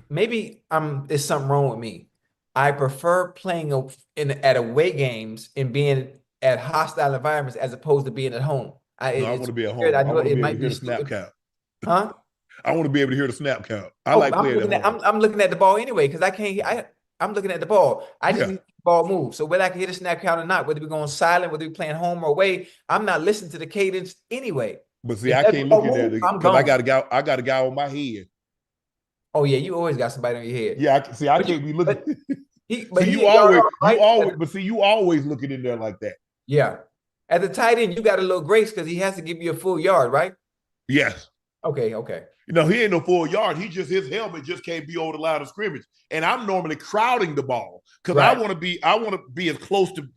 Maybe there's something wrong with me. I prefer playing at away games and being at hostile environments as opposed to being at home. I want to be at home. I want to be able to hear the snap count. Huh? I want to be able to hear the snap count. I'm looking at the ball anyway because I can't. I'm looking at the ball. I just need the ball move. So whether I can hear the snap count or not, whether we're going silent, whether we're playing home or away, I'm not listening to the cadence anyway. But see, I can't look at that because I got a guy on my head. Oh yeah, you always got somebody on your head. Yeah, I can't be looking. You always looking in there like that. Yeah, at the tight end, you got a little grace because he has to give you a full yard, right? Yes. Okay. He ain't no full yard. His helmet just can't be over the line of scrimmage. And I'm normally crowding the ball because I want to be as close to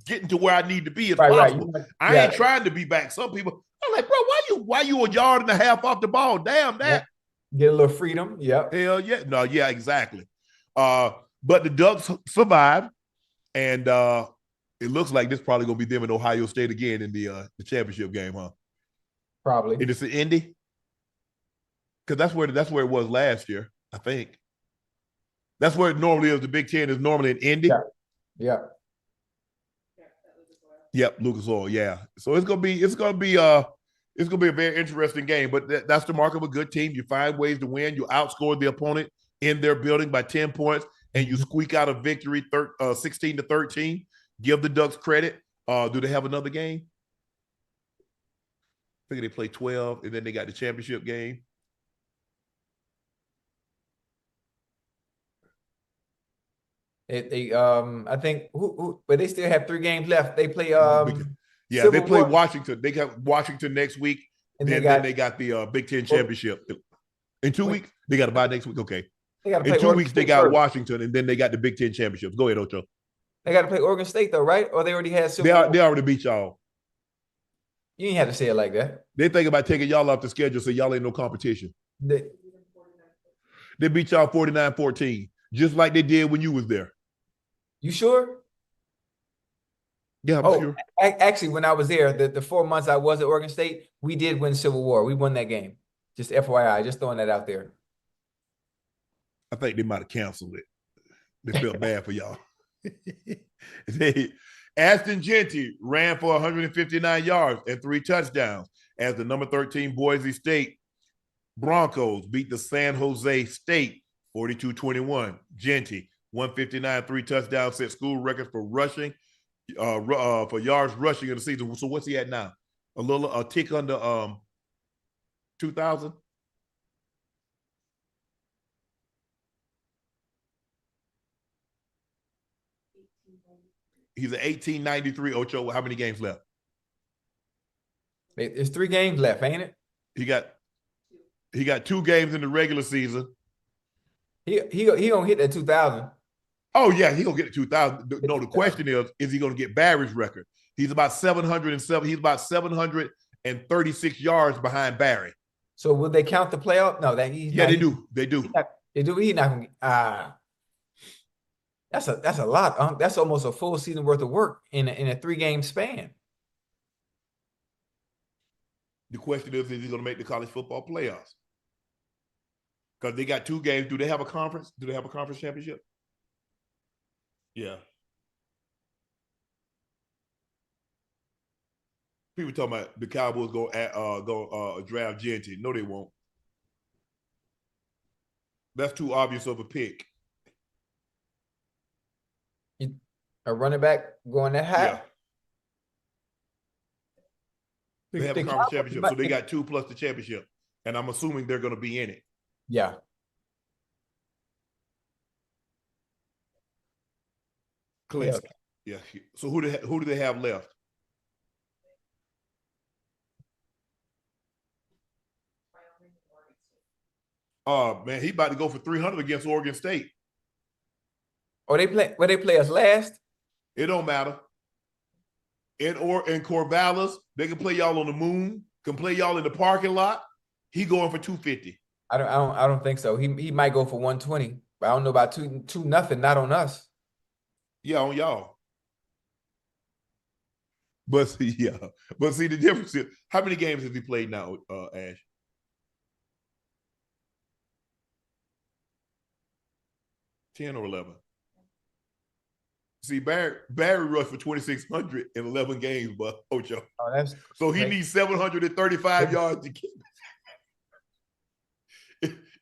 getting to where I need to be as possible. Right. I ain't trying to be back. Some people, I'm like, bro, why you a yard and a half off the ball? Damn that. Get a little freedom. Yep. Hell yeah. No, yeah, exactly. But the Ducks survived, and it looks like this probably gonna be them in Ohio State again in the championship game, huh? Probably. And it's in Indy. Because that's where it was last year, I think. That's where it normally is. The Big Ten is normally in Indy. Yeah. Yep, Lucas Oil. Yeah. So it's gonna be a very interesting game. But that's the mark of a good team. You find ways to win. You outscore the opponent in their building by 10 points, and you squeak out a victory 16-13. Give the Ducks credit. Do they have another game? I think they play 12, and then they got the championship game. I think but they still have 3 games left. They play yeah, they Civil play War, Washington. They got Washington next week. and Then they got the Big Ten championship. In 2 weeks, they got to buy next week. Okay. they got to In play two Oregon weeks, they State got first. Washington, and then they got the Big Ten championships. Go ahead, Ocho. They got to play Oregon State though, right? Or they already had Civil War. They already beat y'all. You ain't have to say it like that. They think about taking y'all off the schedule so y'all ain't no competition. They beat y'all 49-14, just like they did when you was there. You sure? Yeah, I'm sure. Actually, when I was there, the 4 months I was at Oregon State, we did win Civil War. We won that game. Just FYI, just throwing that out there. I think they might have canceled it. They felt bad for y'all. Ashton Jeanty ran for 159 yards and 3 touchdowns as the number 13 Boise State Broncos beat the San Jose State 42-21. Jeanty, 159, 3 touchdowns, set school records for rushing, for yards rushing in the season. So what's he at now? A tick under 2,000. He's at 1893. Ocho, how many games left? There's 3 games left, ain't it? He got 2 games in the regular season. He gonna hit that 2,000. Oh yeah, he gonna get to 2,000. No, the question is he gonna get Barry's record? He's about 707. He's about 736 yards behind Barry. So will they count the playoff? No, they do. They do. He's not gonna. That's a lot. That's almost a full season worth of work in a 3-game span. The question is he going to make the college football playoffs? Because they got 2 games. Do they have a conference? Do they have a conference championship? Yeah. People talking about the Cowboys go draft Jeanty. No, they won't. That's too obvious of a pick. A running back going that high? Yeah. They have a conference championship, so they got 2 plus the championship. And I'm assuming they're going to be in it. Yeah. Clinton. Yeah. So who do they have left? Oh man, he about to go for 300 against Oregon State. Oh, they play us last? It don't matter. In Corvallis, they can play y'all on the moon, can play y'all in the parking lot. He going for 250. I don't think so. He might go for 120, but I don't know about 2-0, not on us. Yeah, on y'all. But see, the difference is how many games has he played now, Ash? $10 or $11. See, Barry rushed for 2,600 in 11 games, but Ocho. Oh, so he needs 735 yards to keep.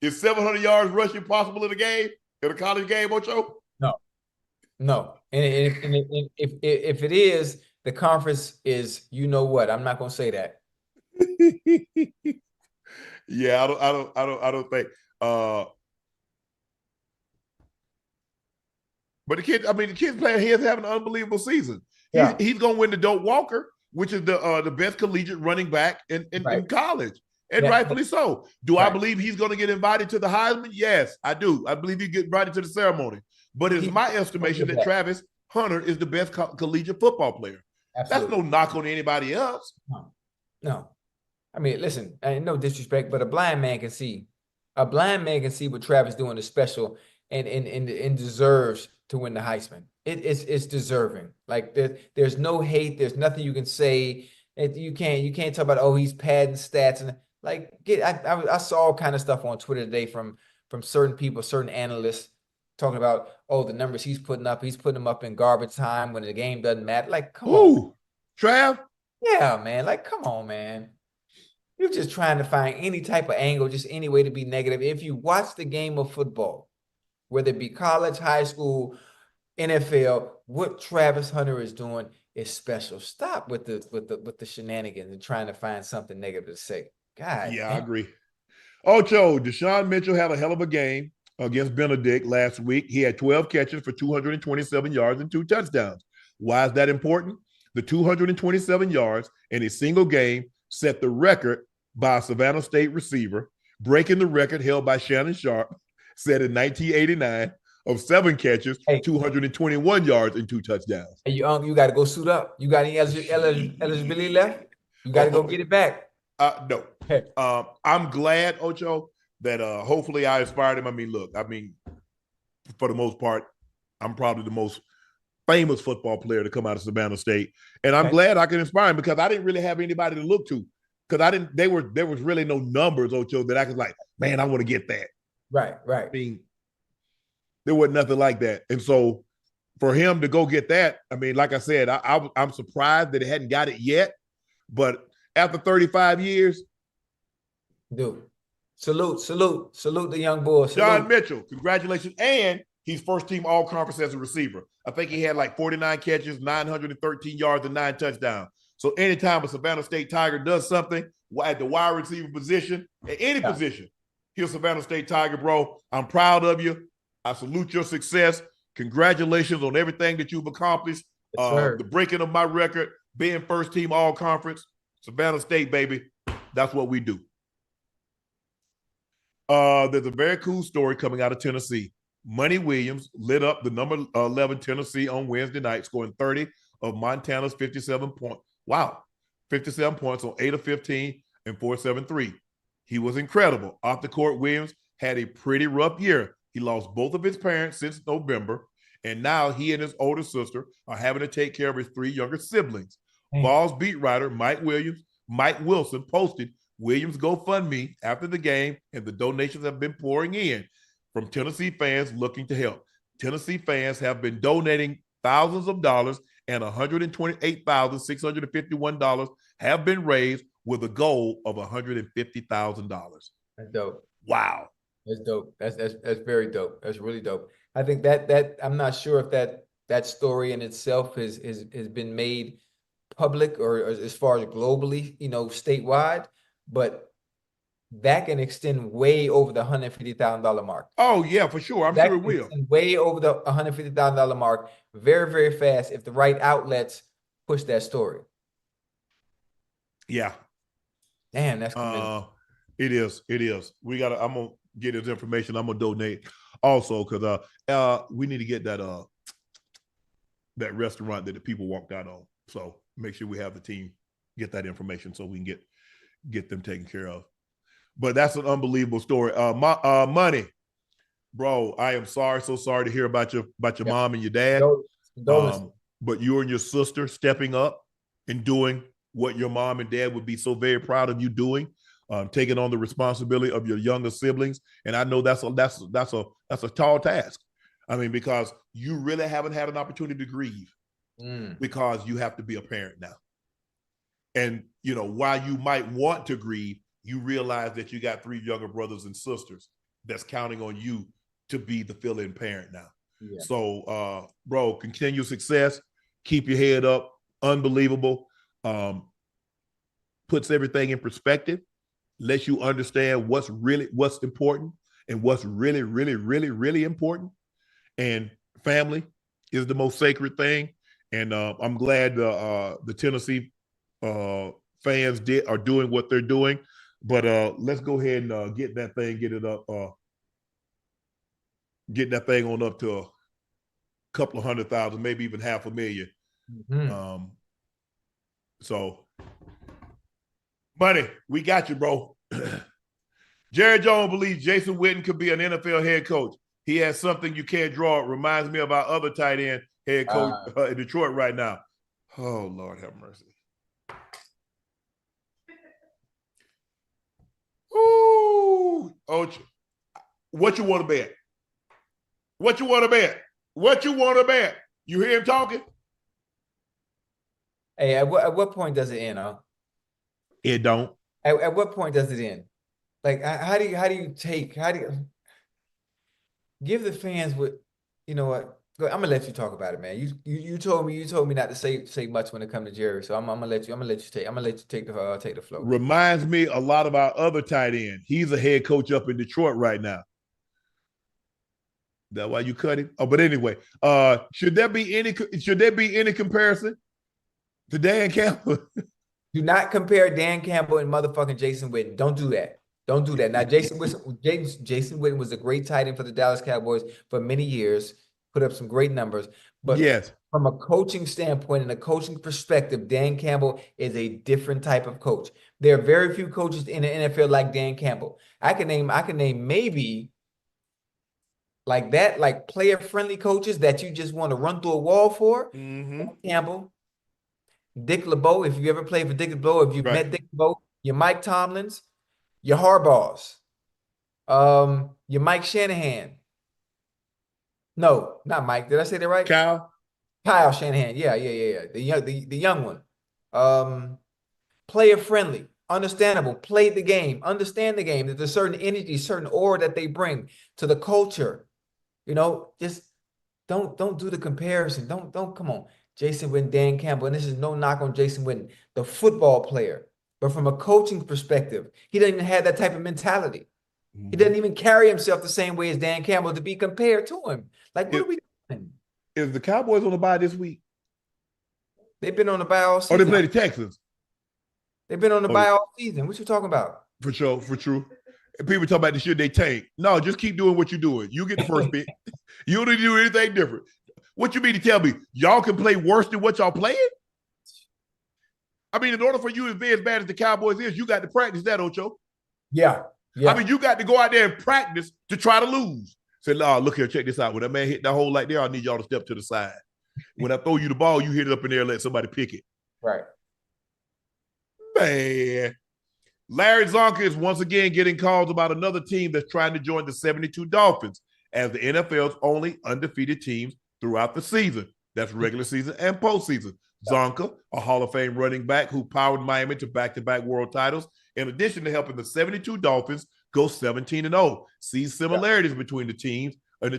Is 700 yards rushing possible in a game, in a college game, Ocho? No. And if it is, the conference is, you know what? I'm not gonna say that. Yeah, I don't think. But the kid's playing. He is having an unbelievable season. Yeah. He's going to win the Doak Walker, which is the best collegiate running back in college, and rightfully so. Do I believe he's going to get invited to the Heisman? Yes, I do. I believe he get invited to the ceremony. But it's my estimation that Travis Hunter is the best collegiate football player. Absolutely. That's no knock on anybody else. No. I mean, listen, no disrespect, but a blind man can see. A blind man can see what Travis doing is special and deserves to win the Heisman. It's deserving. Like there's no hate. There's nothing you can say. You can't talk about, oh, he's padding stats and like I saw all kind of stuff on Twitter today from certain people, certain analysts talking about, oh, the numbers he's putting up. He's putting them up in garbage time when the game doesn't matter. Like, come on, Trav. Yeah, man. Like, come on, man. You're just trying to find any type of angle, just any way to be negative. If you watch the game of football, whether it be college, high school, NFL, what Travis Hunter is doing is special. Stop with the shenanigans and trying to find something negative to say. God. Yeah, I agree. Ocho, Deshaun Mitchell had a hell of a game. against Benedict last week. He had 12 catches for 227 yards and 2 touchdowns. Why is that important? The 227 yards in a single game set the record by a Savannah State receiver, breaking the record held by Shannon Sharpe, set in 1989, of 7 catches, 221 yards, and 2 touchdowns. Hey, you got to go suit up. You got any eligibility left? You got to go get it back. No. I'm glad, Ocho, that hopefully I inspired him. I mean, look, for the most part, I'm probably the most famous football player to come out of Savannah State. And I'm glad I can inspire him because I didn't really have anybody to look to. Because there was really no numbers, Ocho, that I could like, man, I want to get that. Right. I mean, there wasn't nothing like that. And so for him to go get that, I mean, like I said, I'm surprised that he hadn't got it yet. But after 35 years. Dude, salute the young boy. John Mitchell, congratulations. And he's first team all conference as a receiver. I think he had like 49 catches, 913 yards, and 9 touchdowns. So anytime a Savannah State Tiger does something at the wide receiver position, at any position, he's a Savannah State Tiger, bro. I'm proud of you. I salute your success. Congratulations on everything that you've accomplished. The breaking of my record, being first team all conference, Savannah State, baby. That's what we do. There's a very cool story coming out of Tennessee. Money Williams lit up the number 11 Tennessee on Wednesday night, scoring 30 of Montana's 57 points. Wow. 57 points on 8 of 15 and 4.73. He was incredible. Off the court, Williams had a pretty rough year. He lost both of his parents since November, and now he and his older sister are having to take care of his 3 younger siblings. Vols beat writer Mike Wilson posted Williams' GoFundMe after the game, and the donations have been pouring in from Tennessee fans looking to help. Tennessee fans have been donating thousands of dollars, and $128,651 have been raised with a goal of $150,000. That's dope. Wow. That's dope. That's very dope. That's really dope. I think that I'm not sure if that story in itself has been made public or as far as globally, statewide, but that can extend way over the $150,000 mark. Oh yeah, for sure. I'm sure it will. Way over the $150,000 mark very, very fast if the right outlets push that story. Yeah. Damn, that's convincing. It is. I'm gonna get his information. I'm gonna donate also because we need to get that restaurant that the people walked out on. So make sure we have the team get that information so we can get them taken care of. But that's an unbelievable story. Money, bro. I am so sorry to hear about your mom and your dad. But you and your sister stepping up and doing what your mom and dad would be so very proud of you doing, taking on the responsibility of your younger siblings. And I know that's a tall task. I mean, because you really haven't had an opportunity to grieve because you have to be a parent now. And, while you might want to grieve, you realize that you got 3 younger brothers and sisters that's counting on you to be the fill-in parent now. Yeah. So, bro, continue success. Keep your head up. Unbelievable. Puts everything in perspective. Lets you understand what's important and what's really, really, really, really important. And family is the most sacred thing. And I'm glad the Tennessee fans are doing what they're doing. But let's go ahead and get that thing on up to a couple of 100,000, maybe even 500,000. Mm-hmm. So, Money, we got you, bro. Jerry Jones believes Jason Witten could be an NFL head coach. He has something you can't draw. It reminds me of our other tight end head coach in Detroit right now. Oh, Lord have mercy. Ooh, Ocho. What you want to bet? What you want to bet? What you want to bet? You hear him talking? Hey, at what point does it end, huh? It don't. At what point does it end? Like, how do you give the fans what, you know what? I'm gonna let you talk about it, man. You told me not to say much when it comes to Jerry, so I'm gonna let you take the floor. Reminds me a lot of our other tight end. He's a head coach up in Detroit right now. That's why you cut him. Oh, but anyway, should there be any comparison to Dan Campbell? Do not compare Dan Campbell and motherfucking Jason Witten. Don't do that. Don't do that. Now, Jason Witten was a great tight end for the Dallas Cowboys for many years, put up some great numbers. But yes, from a coaching standpoint and a coaching perspective, Dan Campbell is a different type of coach. There are very few coaches in the NFL like Dan Campbell. I can name maybe like that, like player-friendly coaches that you just want to run through a wall for. mm-hmm. Campbell, Dick LeBeau, if you ever played for Dick LeBeau, if you've met Dick LeBeau, your Mike Tomlins, your Harbaughs, your Mike Shanahan. No, not Mike. Did I say that right? Kyle Shanahan. Yeah. The young one. Player friendly, understandable, play the game, understand the game. There's a certain energy, certain aura that they bring to the culture. You know, just don't do the comparison. Don't come on. Jason Witten, Dan Campbell, and this is no knock on Jason Witten, the football player. But from a coaching perspective, he doesn't even have that type of mentality. Mm-hmm. He doesn't even carry himself the same way as Dan Campbell to be compared to him. Like, what are we doing? Is the Cowboys on the bye this week? They've been on the bye all season. Oh, they play the Texans. They've been on the bye all season. What you talking about? For sure, for true. And people talk about the shit they tank. No, just keep doing what you're doing. You get the first pick. You don't need to do anything different. What you mean to tell me? Y'all can play worse than what y'all playing? I mean, in order for you to be as bad as the Cowboys is, you got to practice that, Ocho. Yeah. I mean, you got to go out there and practice to try to lose. Say, no, look here, check this out. When that man hit that hole like there, I need y'all to step to the side. When I throw you the ball, you hit it up in there and let somebody pick it. Right. Man. Larry Csonka is once again getting calls about another team that's trying to join the 72 Dolphins as the NFL's only undefeated teams throughout the season. That's regular season and postseason. Csonka, a Hall of Fame running back who powered Miami to back-to-back world titles, in addition to helping the 72 Dolphins go 17-0, sees similarities between the teams and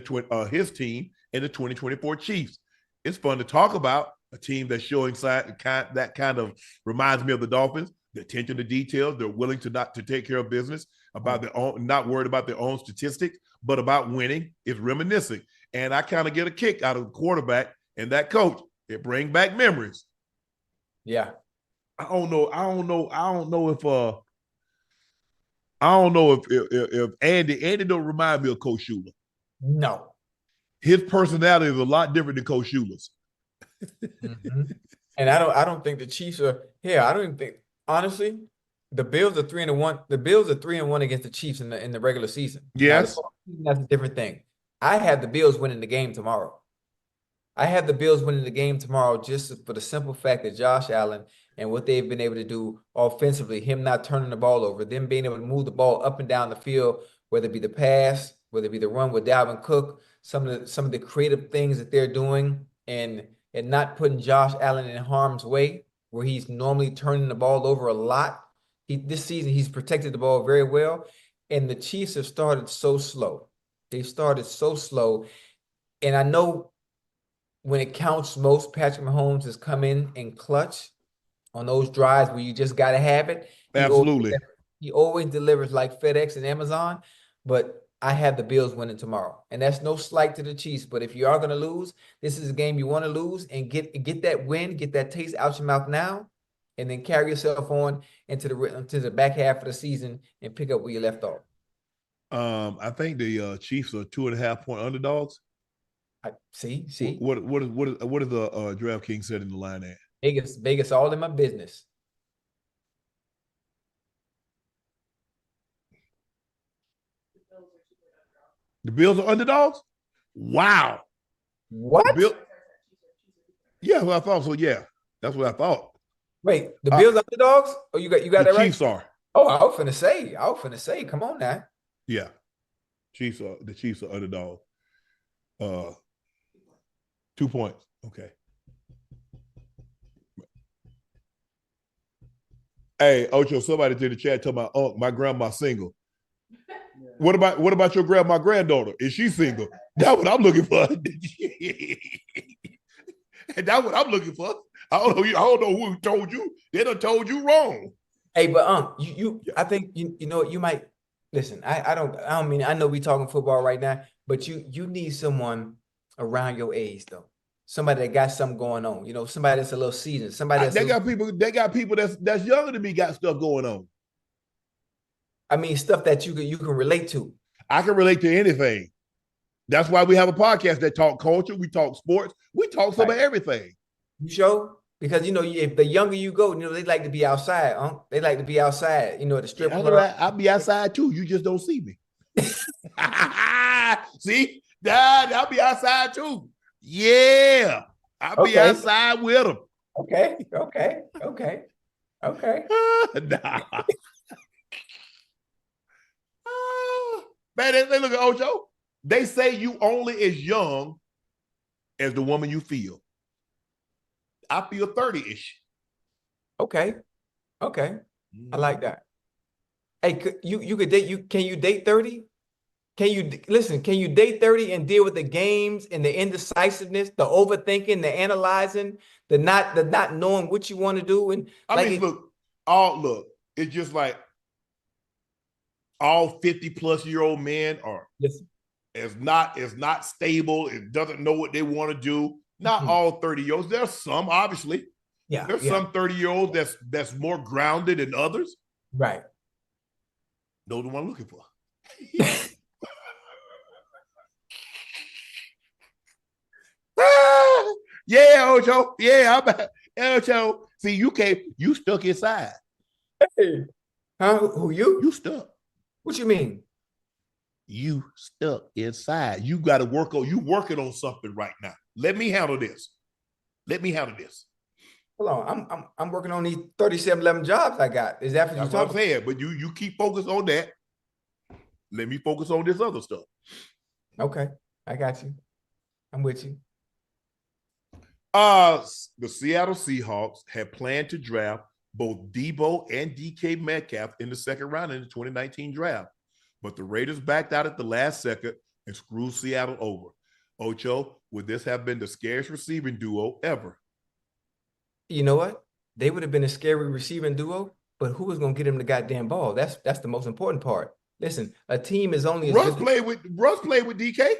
his team and the 2024 Chiefs. It's fun to talk about a team that's showing that kind of reminds me of the Dolphins. The attention to details. They're willing to not to take care of business, about their own, not worried about their own statistics, but about winning. It's reminiscing. And I kind of get a kick out of the quarterback and that coach. It brings back memories. Yeah. I don't know if Andy don't remind me of Coach Shula. No. His personality is a lot different than Coach Shula's. Mm-hmm. And I don't think the Chiefs are here. I don't even think, honestly, the Bills are 3-1. The Bills are 3-1 against the Chiefs in the regular season. Yes. Now, that's a different thing. I have the Bills winning the game tomorrow. I have the Bills winning the game tomorrow just for the simple fact that Josh Allen and what they've been able to do offensively, him not turning the ball over, them being able to move the ball up and down the field, whether it be the pass, whether it be the run with Dalvin Cook, some of the creative things that they're doing, and not putting Josh Allen in harm's way, where he's normally turning the ball over a lot. This season, he's protected the ball very well, and the Chiefs have started so slow. They started so slow, and I know when it counts most, Patrick Mahomes has come in and clutch on those drives where you just got to have it. Absolutely. He always delivers like FedEx and Amazon, but I have the Bills winning tomorrow. And that's no slight to the Chiefs, but if you are going to lose, this is a game you want to lose and get that win, get that taste out your mouth now, and then carry yourself on into the back half of the season and pick up where you left off. I think the Chiefs are 2.5-point underdogs. See. What is the DraftKings setting the line at? Vegas, all in my business. The Bills are underdogs? Wow. What? Yeah, well, I thought so. Yeah, that's what I thought. Wait, the Bills underdogs? Oh, you got that right? The Chiefs are. Oh, I was finna say, come on now. Yeah, the Chiefs are underdog. 2 points. Okay. Hey, Ocho, somebody in the chat talking about my grandma's single. What about your grandma granddaughter? Is she single? That's what I'm looking for. That's what I'm looking for. I don't know who told you. They done told you wrong. Hey, but I think you know you might listen. I don't mean, I know we talking football right now, But you need someone around your age though. Somebody that got something going on. You know, somebody that's a little seasoned. Somebody that's They got people that's younger than me got stuff going on. I mean, stuff that you can relate to. I can relate to anything. That's why we have a podcast that talk culture, we talk sports, we talk some of everything. You sure? Because you know, if the younger you go, you know, they like to be outside, They like to be outside, you know, at the strip club. I'll be outside too. You just don't see me. See, Dad, I'll be outside too. Yeah, I'll be outside with them. Okay. Nah. Man, they look at Ocho. They say you only as young as the woman you feel. I feel 30-ish. Okay. I like that. Hey, you could date can you date 30? Can you date 30 and deal with the games and the indecisiveness, the overthinking, the analyzing, the not knowing what you want to do? And look, it's just like all 50-plus-year-old men are is not stable, it doesn't know what they want to do. Not all 30-year-olds. There's some, obviously. Yeah. There's some 30-year-olds that's more grounded than others. Right. Know the one I'm looking for. Yeah, Ocho. Yeah, Ocho. See, you stuck inside. Hey. Huh? Who you? You stuck. What you mean? You stuck inside. You got to work on. You working on something right now. Let me handle this. Hold on. I'm working on these 3711 jobs I got. Is that what you're talking about? Saying? But you keep focused on that. Let me focus on this other stuff. Okay. I got you. I'm with you. The Seattle Seahawks had planned to draft both Deebo and DK Metcalf in the second round in the 2019 draft. But the Raiders backed out at the last second and screwed Seattle over. Ocho, would this have been the scariest receiving duo ever? You know what? They would have been a scary receiving duo, but who was going to get him the goddamn ball? That's the most important part. Listen, a team is only Russ played with DK.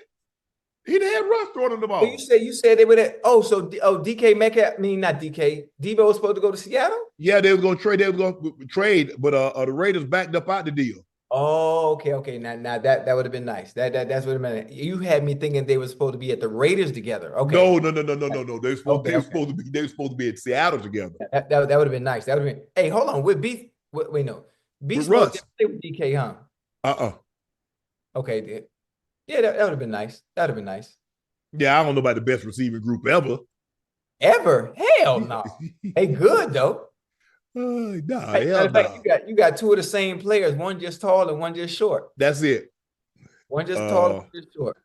He didn't have Russ throwing him the ball. You said they would have. DK Metcalf. I mean, not DK. Deebo was supposed to go to Seattle. Yeah, they were going to trade. They were going to trade, but the Raiders backed up out the deal. Oh, okay. Now that would have been nice. That's what it meant. You had me thinking they were supposed to be at the Raiders together. Okay. No. They were supposed to be in Seattle together. That would have been nice. That would have been. Hey, hold on. With Beef. Wait, no. Beef Russ didn't play with DK, huh? Okay. Yeah, that would have been nice. That would have been nice. Yeah, I don't know about the best receiving group ever. Ever? Hell no. Hey, good though. Hell no. You got two of the same players. One just tall and one just short. That's it. One just tall and one just short.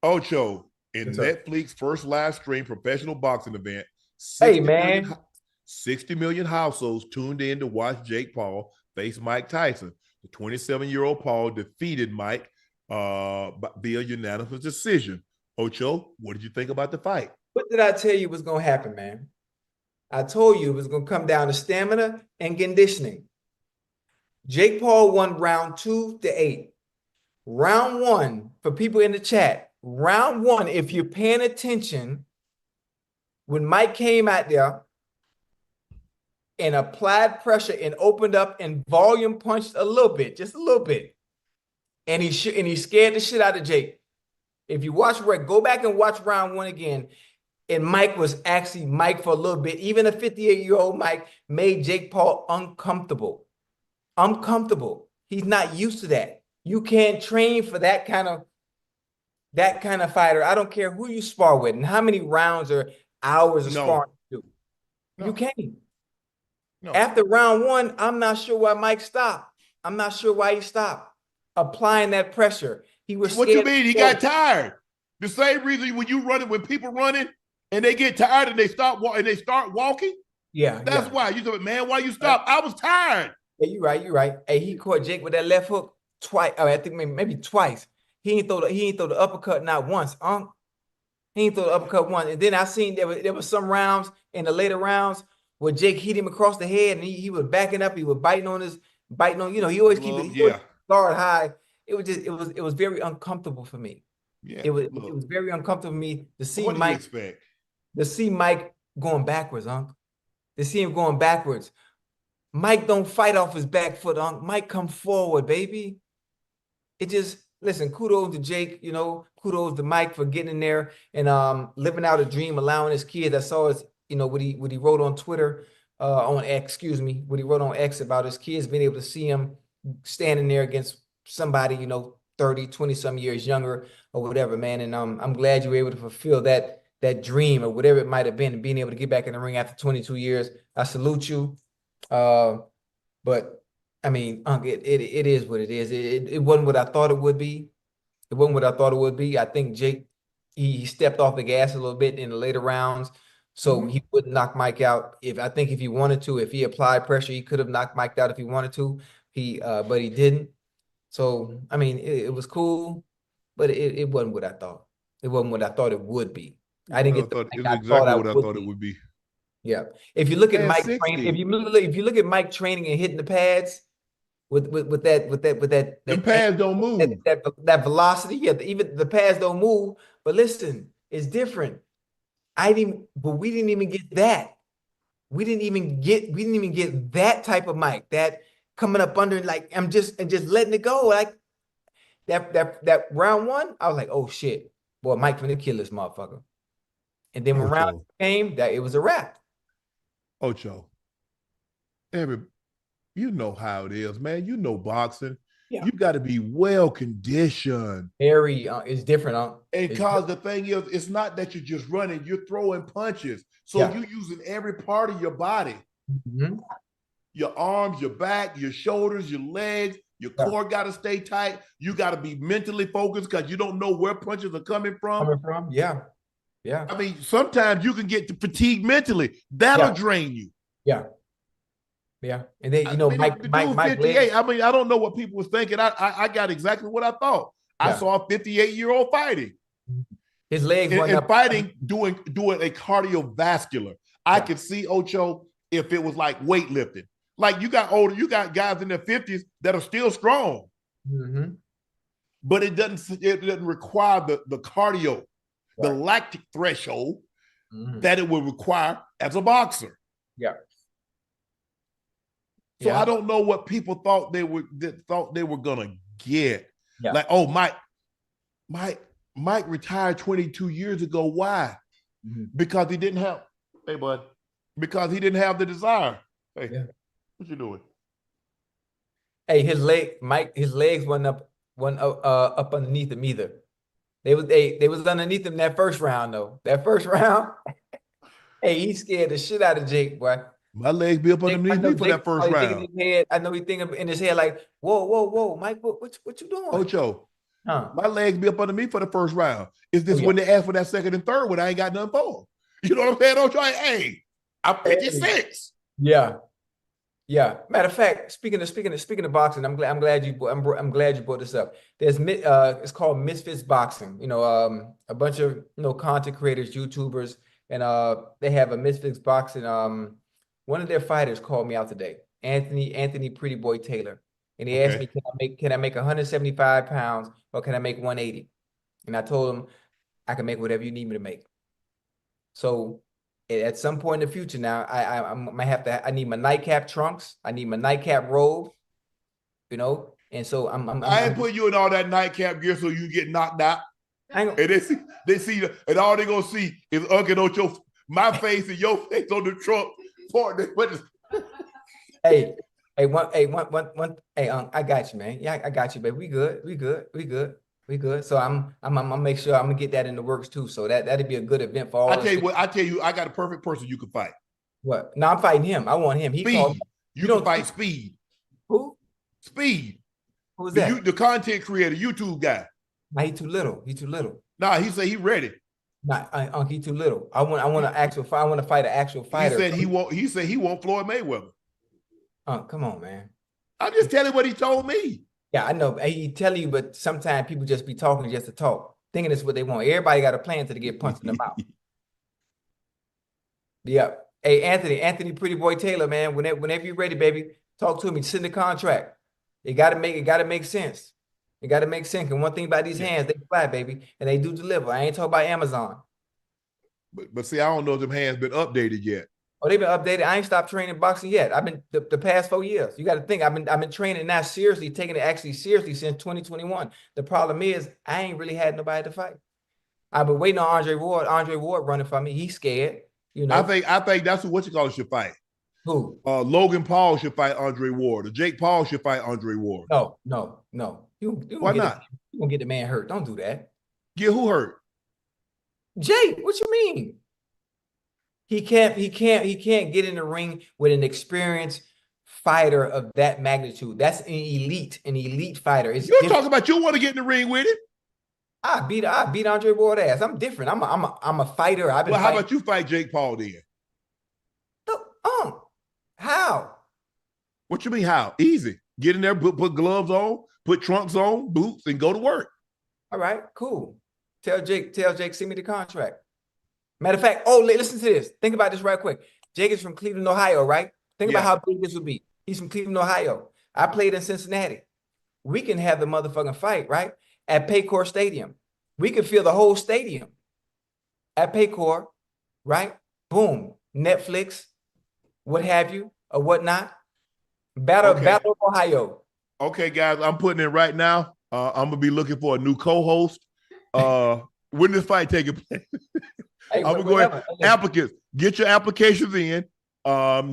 Ocho, in Netflix first live stream professional boxing event, 60 million households tuned in to watch Jake Paul face Mike Tyson. The 27-year-old Paul defeated Mike via unanimous decision. Ocho, what did you think about the fight? What did I tell you was going to happen, man? I told you it was going to come down to stamina and conditioning. Jake Paul won round 2 to 8. Round 1, for people in the chat, round 1, if you're paying attention, when Mike came out there and applied pressure and opened up and volume punched a little bit, just a little bit, and he scared the shit out of Jake. If you watch go back and watch round 1 again, and Mike was actually Mike for a little bit. Even a 58-year-old Mike made Jake Paul uncomfortable. He's not used to that. You can't train for that kind of fighter. I don't care who you spar with and how many rounds or hours of sparring you do. No. You can't. No. After round 1, I'm not sure why Mike stopped. I'm not sure why he stopped applying that pressure. He was scared. What you mean? He got tired. The same reason when people running and they get tired and they start walking. Yeah, that's why. You said, man, why you stop? I was tired. Yeah, you're right. Hey, he caught Jake with that left hook twice. I think maybe twice. He ain't throw the uppercut not once. He ain't throw the uppercut once. And then I seen there was some rounds in the later rounds where Jake hit him across the head and he was backing up. He was biting on his biting on, he always keep Gloves, he always yeah. guard high. It was just, it was very uncomfortable for me. Yeah. It Look, was very uncomfortable for me what do you expect? to see Mike going backwards, Unc. To see him going backwards. Mike don't fight off his back foot, Unc. Mike come forward, baby. It just, listen, kudos to Jake, kudos to Mike for getting in there and living out a dream, allowing his kids. I saw his, what he wrote on Twitter, on X, excuse me, what he wrote on X about his kids being able to see him standing there against somebody, 30, 20 some years younger or whatever, man. And I'm glad you were able to fulfill that dream or whatever it might have been, and being able to get back in the ring after 22 years. I salute you. But I mean, Unc, it is what it is. It wasn't what I thought it would be. It wasn't what I thought it would be. I think Jake, he stepped off the gas a little bit in the later rounds, so he wouldn't knock Mike out. If he wanted to, if he applied pressure, he could have knocked Mike out if he wanted to. But he didn't. So I mean, it was cool, but it wasn't what I thought. It wasn't what I thought it would be. I didn't get the It's Mike I thought exactly I what I would thought it be. would be. Yeah. If you look at Man, Mike 60. training, if you look at Mike training and hitting the pads with that The pads don't move. that velocity, yeah, even the pads don't move. But listen, it's different. But we didn't even get that. We didn't even get that type of Mike, that coming up under like and just letting it go. Like that round one, I was like, oh shit, boy, Mike finna kill this motherfucker. And then when round Ocho. came, that it was a wrap. Ocho. You know how it is, man. You know boxing. Yeah. You got to be well conditioned. Very, it's different, huh? And because the thing is, it's not that you're just running, you're throwing punches. So you're using every part of your body. Your arms, your back, your shoulders, your legs, your core got to stay tight. You got to be mentally focused because you don't know where punches are coming from. Yeah. I mean, sometimes you can get fatigued mentally. That'll drain you. Yeah. And then, Mike 58. I mean, I don't know what people was thinking. I got exactly what I thought. I saw a 58-year-old fighting. His legs went up. Fighting, doing a cardiovascular. I could see Ocho if it was like weightlifting. Like you got guys in their 50s that are still strong. But it doesn't require the cardio, the lactic threshold that it would require as a boxer. Yeah. So I don't know what people thought they were gonna get. Yeah. Like, oh, Mike retired 22 years ago. Why? Because he didn't have, because he didn't have the desire. Hey, what you doing? Hey, his legs went up underneath him either. They was underneath him that first round though. That first round, hey, he scared the shit out of Jake, boy. My legs be up underneath me for that first round. I know he thinking in his head like, whoa, Mike, what you doing? Ocho, my legs be up under me for the first round. Is this when they ask for that second and third when I ain't got nothing for? You know what I'm saying, Ocho? Hey, I'm 56. Yeah. Matter of fact, speaking of boxing, I'm glad you brought this up. There's it's called Misfits Boxing. A bunch of content creators, YouTubers, and they have a Misfits Boxing. One of their fighters called me out today, Anthony Pretty Boy Taylor, and he asked me, can I make 175 pounds or can I make 180? And I told him I can make whatever you need me to make. So at some point in the future now, I might have to. I need my nightcap trunks. I need my nightcap robe. And so I ain't putting you in all that nightcap gear so you get knocked out. And they see, and all they gonna see is Unc Ocho, my face and your face on the trunk. Hey, Unc, I got you, man. Yeah, I got you, baby. We good. So I'm gonna make sure I'm gonna get that in the works too. So that'd be a good event for all. I tell you, I got a perfect person you can fight. What? No, I'm fighting him. I want him. He called. You can fight Speed. Who? Speed. Who's that? The content creator, YouTube guy. Nah, he too little. Nah, he said he ready. Nah, Unc, he too little. I want to fight an actual fighter. He said he won't Floyd Mayweather. Come on, man. I'm just telling what he told me. Yeah, I know. He tell you, but sometimes people just be talking just to talk, thinking it's what they want. Everybody got a plan till they get punched in the mouth. Yeah. Hey, Anthony Pretty Boy Taylor, man. Whenever you're ready, baby, Talk to me. Send the contract. It got to make sense. It got to make sense. And one thing about these hands, they fly, baby, and they do deliver. I ain't talking about Amazon. But see, I don't know if them hands been updated yet. Oh, they've been updated. I ain't stopped training boxing yet. I've been the past 4 years. You got to think. I've been training now seriously, taking it actually seriously since 2021. The problem is I ain't really had nobody to fight. I've been waiting on Andre Ward. Andre Ward running for me. He's scared. You know. I think that's what you call it should fight. Who? Logan Paul should fight Andre Ward. Or Jake Paul should fight Andre Ward. No. Why not? You gonna get the man hurt? Don't do that. Get who hurt? Jake. What you mean? He can't get in the ring with an experienced fighter of that magnitude. That's an elite fighter. You're talking about you want to get in the ring with him. I beat Andre Ward ass. I'm different. I'm a fighter. How about you fight Jake Paul then? How? What you mean how? Easy. Get in there, put gloves on, put trunks on, boots, and go to work. All right, cool. Tell Jake, send me the contract. Matter of fact, listen to this. Think about this right quick. Jake is from Cleveland, Ohio, right? Think about how big this would be. He's from Cleveland, Ohio. I played in Cincinnati. We can have the motherfucking fight, right? At Paycor Stadium. We can fill the whole stadium at Paycor, right? Boom. Netflix, what have you, or whatnot. Battle of Ohio. Okay, guys, I'm putting in right now. I'm going to be looking for a new co-host. When this fight taking place? Hey, I'm going to go applicants. Get your applications in.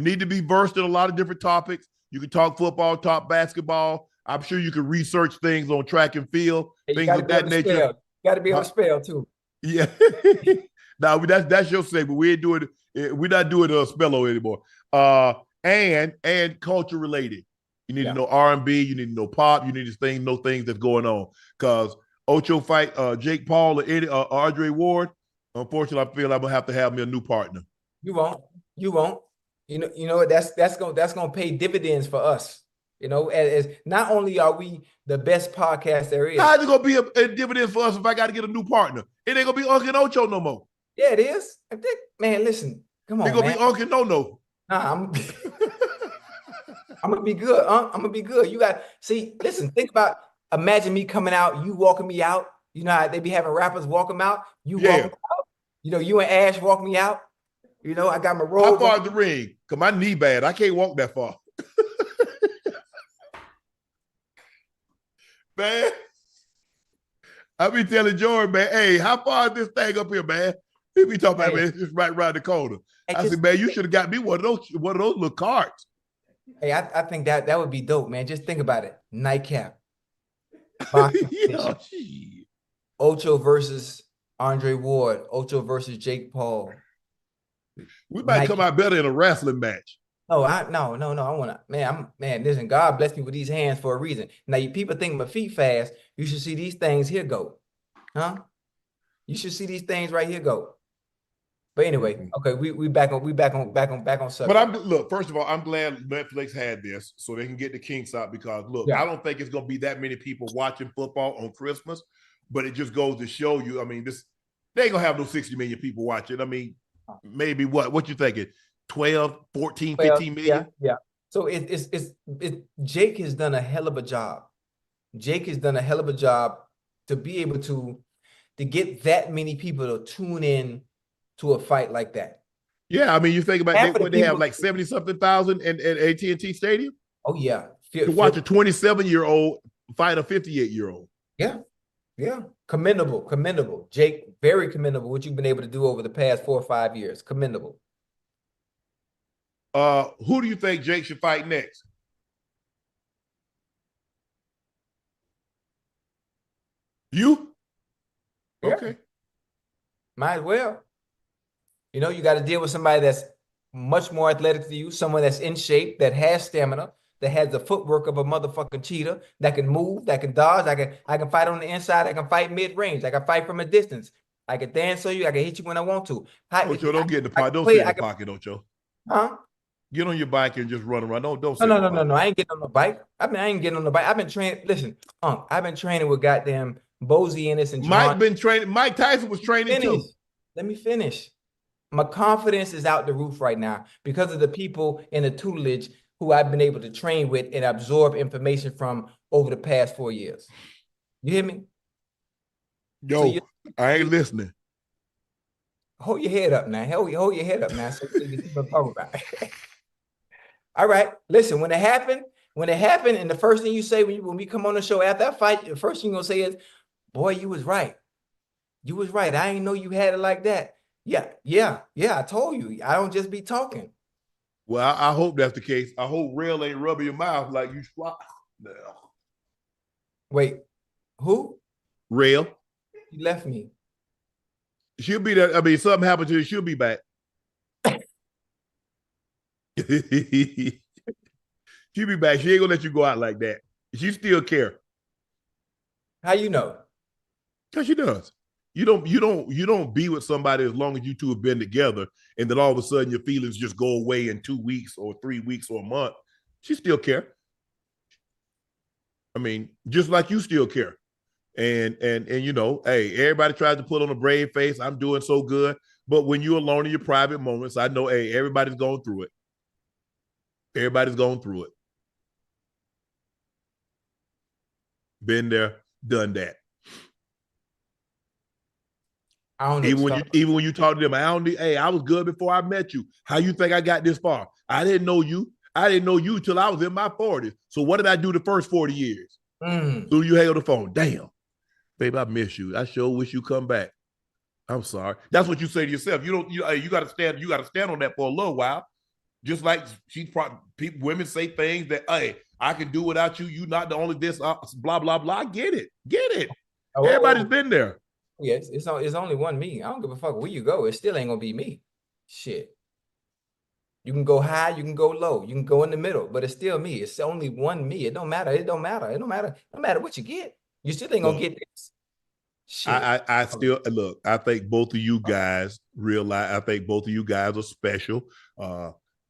Need to be versed in a lot of different topics. You can talk football, talk basketball. I'm sure you can research things on track and field, things of that nature. You got to be able to spell too. Yeah. Now that's your segment. We're not doing spello anymore. And culture related. You need to know R&B. You need to know pop. You need to know things that's going on. Because Ocho fight Jake Paul or Andre Ward. Unfortunately, I feel I'm gonna have me a new partner. You won't. You know that's gonna pay dividends for us. You know, as not only are we the best podcast there is. How's it gonna be a dividend for us if I got to get a new partner? It ain't gonna be Unc Ocho no more. Yeah, it is. Man, listen, come on. It's gonna be Unc No. Nah, I'm gonna be good, I'm gonna be good. You got listen, think about imagine me coming out, you walking me out. You know how they be having rappers walk them out. You walk them out. You know, you and Ash walk me out. You know, I got my robe. How far is the ring? Because my knee bad. I can't walk that far. Man, I be telling Jordan, man, hey, how far is this thing up here, man? He be talking about, man, it's just right around the corner. I said, man, you should have got me one of those little carts. Hey, I think that would be dope, man. Just think about it. Nightcap. Ocho versus Andre Ward. Ocho versus Jake Paul. We might come out better in a wrestling match. No. I want to, man, listen, God bless me with these hands for a reason. Now, you people think my feet fast. You should see these things here go. Huh? You should see these things right here go. But anyway, okay, we back on subject. But first of all, I'm glad Netflix had this so they can get the kinks out because I don't think it's gonna be that many people watching football on Christmas, but it just goes to show you, I mean, they ain't gonna have no 60 million people watching. I mean, maybe what you thinking? 12, 14, 15 million? Yeah. So it's Jake has done a hell of a job. Jake has done a hell of a job to be able to get that many people to tune in to a fight like that. Yeah, I mean, you think about they have like 70-something thousand at AT&T Stadium? Oh, yeah. To watch a 27-year-old fight a 58-year-old. Yeah. Commendable. Jake, very commendable what you've been able to do over the past 4 or 5 years. Commendable. Who do you think Jake should fight next? You? Yeah. Okay. Might as well. You know, you got to deal with somebody that's much more athletic than you, someone that's in shape, that has stamina, that has the footwork of a motherfucking cheetah, that can move, that can dodge. I can fight on the inside. I can fight mid-range. I can fight from a distance. I can dance on you. I can hit you when I want to. Ocho, don't get in the pocket. Don't sit in the pocket, Ocho. Huh? Get on your bike and just run around. Don't No. I ain't getting on the bike. I ain't getting on the bike. I've been training. Listen, I've been training with goddamn Bozy Ennis and Mike been training. Mike Tyson was training too. Let me finish. My confidence is out the roof right now because of the people in the tutelage who I've been able to train with and absorb information from over the past 4 years. You hear me? Yo, so I ain't listening. Hold your head up now. Hold your head up now so you can see what I'm talking about. All right. Listen, when it happened, and the first thing you say when we come on the show after that fight, the first thing you're going to say is, boy, you was right. You was right. I didn't know you had it like that. Yeah. I told you. I don't just be talking. Well, I hope that's the case. I hope Real ain't rubbing your mouth like you swap. No. Wait, who? Real. He left me. She'll be there. I mean, something happened to her. She'll be back. She'll be back. She ain't gonna let you go out like that. She still care. How you know? Because she does. You don't be with somebody as long as you two have been together, and then all of a sudden your feelings just go away in 2 weeks or 3 weeks or a month. She still care. I mean, just like you still care. And you know, hey, everybody tries to put on a brave face. I'm doing so good. But when you're alone in your private moments, I know, hey, everybody's going through it. Everybody's going through it. Been there, done that. I don't know. Even when you talk to them, I was good before I met you. How you think I got this far? I didn't know you. I didn't know you till I was in my 40s. So what did I do the first 40 years? So you hang on the phone. Damn, babe, I miss you. I sure wish you come back. I'm sorry. That's what you say to yourself. You got to stand. You got to stand on that for a little while. Just like women say things that, hey, I can do without you. You not the only this, blah blah blah. Get it. Everybody's been there. Yeah, it's only one me. I don't give a fuck where you go. It still ain't gonna be me. Shit. You can go high, you can go low, you can go in the middle, but it's still me. It's only one me. It don't matter. It don't matter what you get. You still ain't gonna get this. Shit. I still look. I think both of you guys realize. I think both of you guys are special.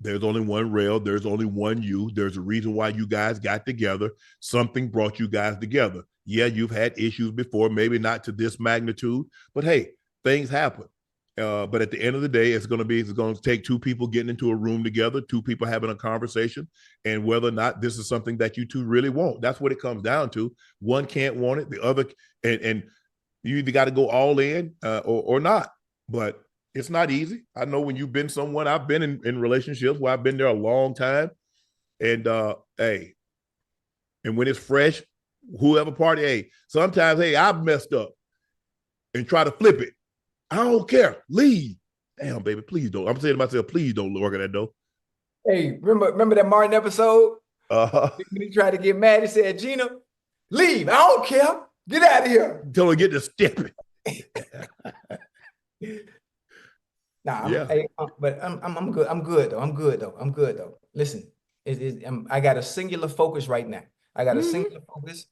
There's only one Rail. There's only one you. There's a reason why you guys got together. Something brought you guys together. Yeah, you've had issues before, maybe not to this magnitude, but hey, things happen. But at the end of the day, it's going to take two people getting into a room together, two people having a conversation, and whether or not this is something that you two really want. That's what it comes down to. One can't want it, the other, and you either got to go all in or not. But it's not easy. I know when you've been someone, I've been in relationships where I've been there a long time, and hey, and when it's fresh, whoever party, hey, sometimes, hey, I've messed up and try to flip it. I don't care. Leave. Damn, baby, please don't. I'm saying to myself, please don't work at that door. Hey, remember that Martin episode? When he tried to get mad, he said, Gina, leave. I don't care. Get out of here. Tell her to get to stepping. But I'm good. I'm good though. Listen, I got a singular focus right now. I got a singular focus.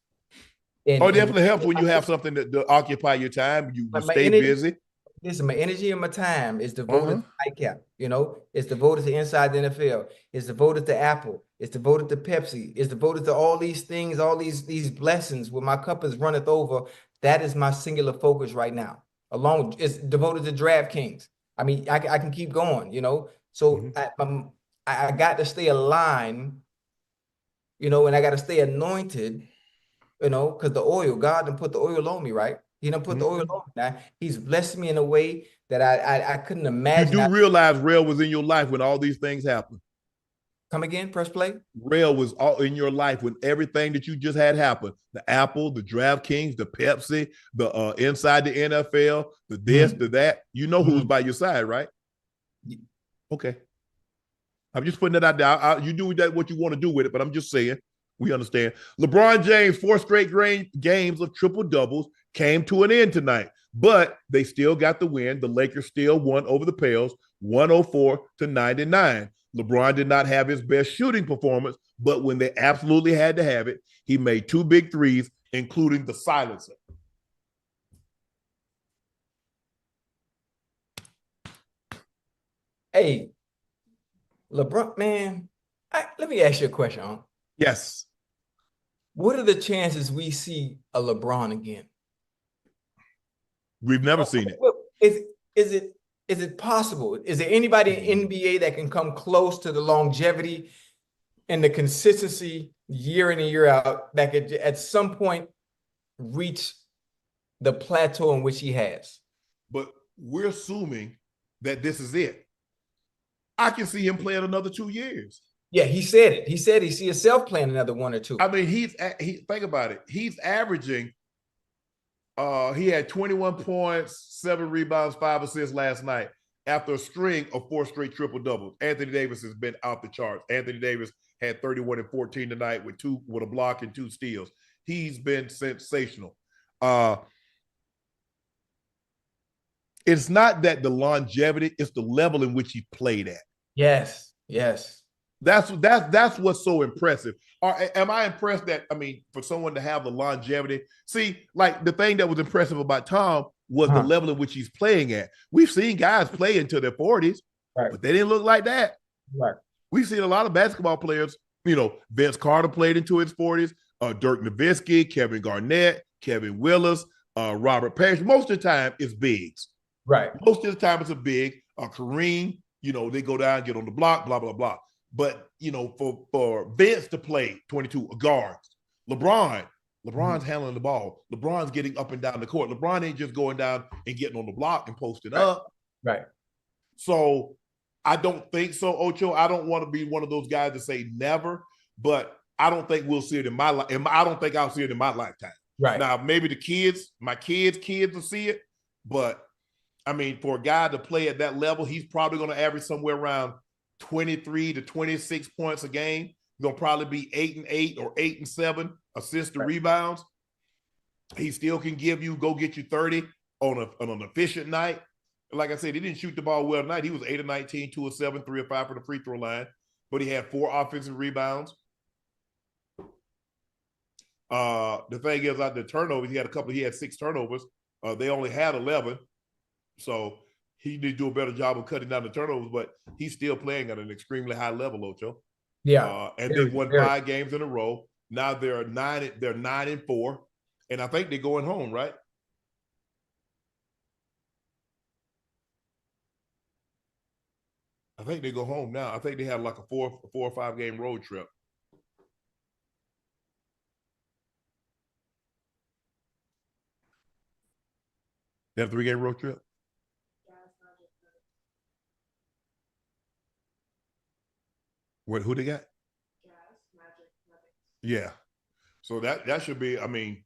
It definitely helps when you have something to occupy your time. You stay busy. Listen, my energy and my time is devoted to Nightcap. You know, it's devoted to Inside the NFL. It's devoted to Apple. It's devoted to Pepsi. It's devoted to all these things, all these blessings where my cup is runneth over. That is my singular focus right now. It's devoted to DraftKings. I mean, I can keep going, you know. So I got to stay aligned, you know, and I got to stay anointed, you know, because God done put the oil on me, right? He done put the oil on me. Now, he's blessed me in a way that I couldn't imagine. You do realize Rail was in your life when all these things happened. Come again, press play. Rail was all in your life when everything that you just had happen. The Apple, the DraftKings, the Pepsi, the Inside the NFL, the this, the that. You know who's by your side, right? Okay. I'm just putting that out there. You do that what you want to do with it, but I'm just saying, we understand. LeBron James, 4 straight games of triple doubles came to an end tonight, but they still got the win. The Lakers still won over the Pels, 104-99. LeBron did not have his best shooting performance, but when they absolutely had to have it, he made 2 big threes, including the silencer. Hey, LeBron, man, let me ask you a question, huh? Yes. What are the chances we see a LeBron again? We've never seen it. Is it possible? Is there anybody in NBA that can come close to the longevity and the consistency year in and year out that could at some point reach the plateau in which he has. But we're assuming that this is it. I can see him playing another 2 years. Yeah, he said it. He said he see himself playing another 1 or 2. I mean, think about it. He's averaging. He had 21 points, 7 rebounds, 5 assists last night after a string of 4 straight triple doubles. Anthony Davis has been out the charts. Anthony Davis had 31 and 14 tonight with a block and 2 steals. He's been sensational. It's not that the longevity, it's the level in which he played at. Yes, yes. That's what's so impressive. Am I impressed that, I mean, for someone to have the longevity? See, like the thing that was impressive about Tom was the level in which he's playing at. We've seen guys play into their 40s, but they didn't look like that. Right. We've seen a lot of basketball players, Vince Carter played into his 40s, Dirk Nowitzki, Kevin Garnett, Kevin Willis, Robert Parrish. Most of the time, it's bigs. Right. Most of the time, it's a big. Kareem, they go down, get on the block, blah, blah, blah. But, for Vince to play 22 guards, LeBron's handling the ball. LeBron's getting up and down the court. LeBron ain't just going down and getting on the block and posting up. Right. So I don't think so, Ocho. I don't want to be one of those guys to say never, but I don't think we'll see it in my life. I don't think I'll see it in my lifetime. Right. Now, maybe my kids will see it, but I mean, for a guy to play at that level, he's probably going to average somewhere around 23 to 26 points a game. He's going to probably be 8 and 8 or 8 and 7 assists to rebounds. He still can go get you 30 on an efficient night. Like I said, he didn't shoot the ball well tonight. He was 8 of 19, 2 of 7, 3 of 5 for the free throw line, but he had 4 offensive rebounds. The thing is, out the turnovers, he had 6 turnovers. They only had 11. So he need to do a better job of cutting down the turnovers, but he's still playing at an extremely high level, Ocho. Yeah. And they've won 5 games in a row. Now they're 9-4, and I think they're going home, right? I think they go home now. I think they have like a 4 or 5 game road trip. They have a 3-game road trip? Who they got? Yeah. So that should be, I mean,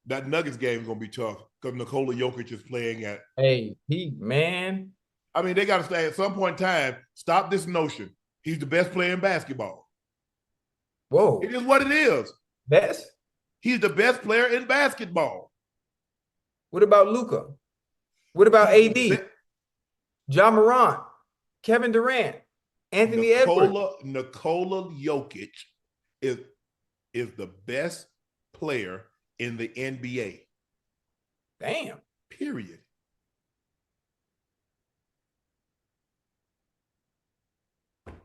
that Nuggets game is going to be tough because Nikola Jokic is playing at. Hey, I mean, they got to say at some point in time, stop this notion. He's the best player in basketball. Whoa. It is what it is. Best? He's the best player in basketball. What about Luka? What about AD? Ja Morant, Kevin Durant, Anthony Edwards. Nikola Jokic is the best player in the NBA. Damn. Period.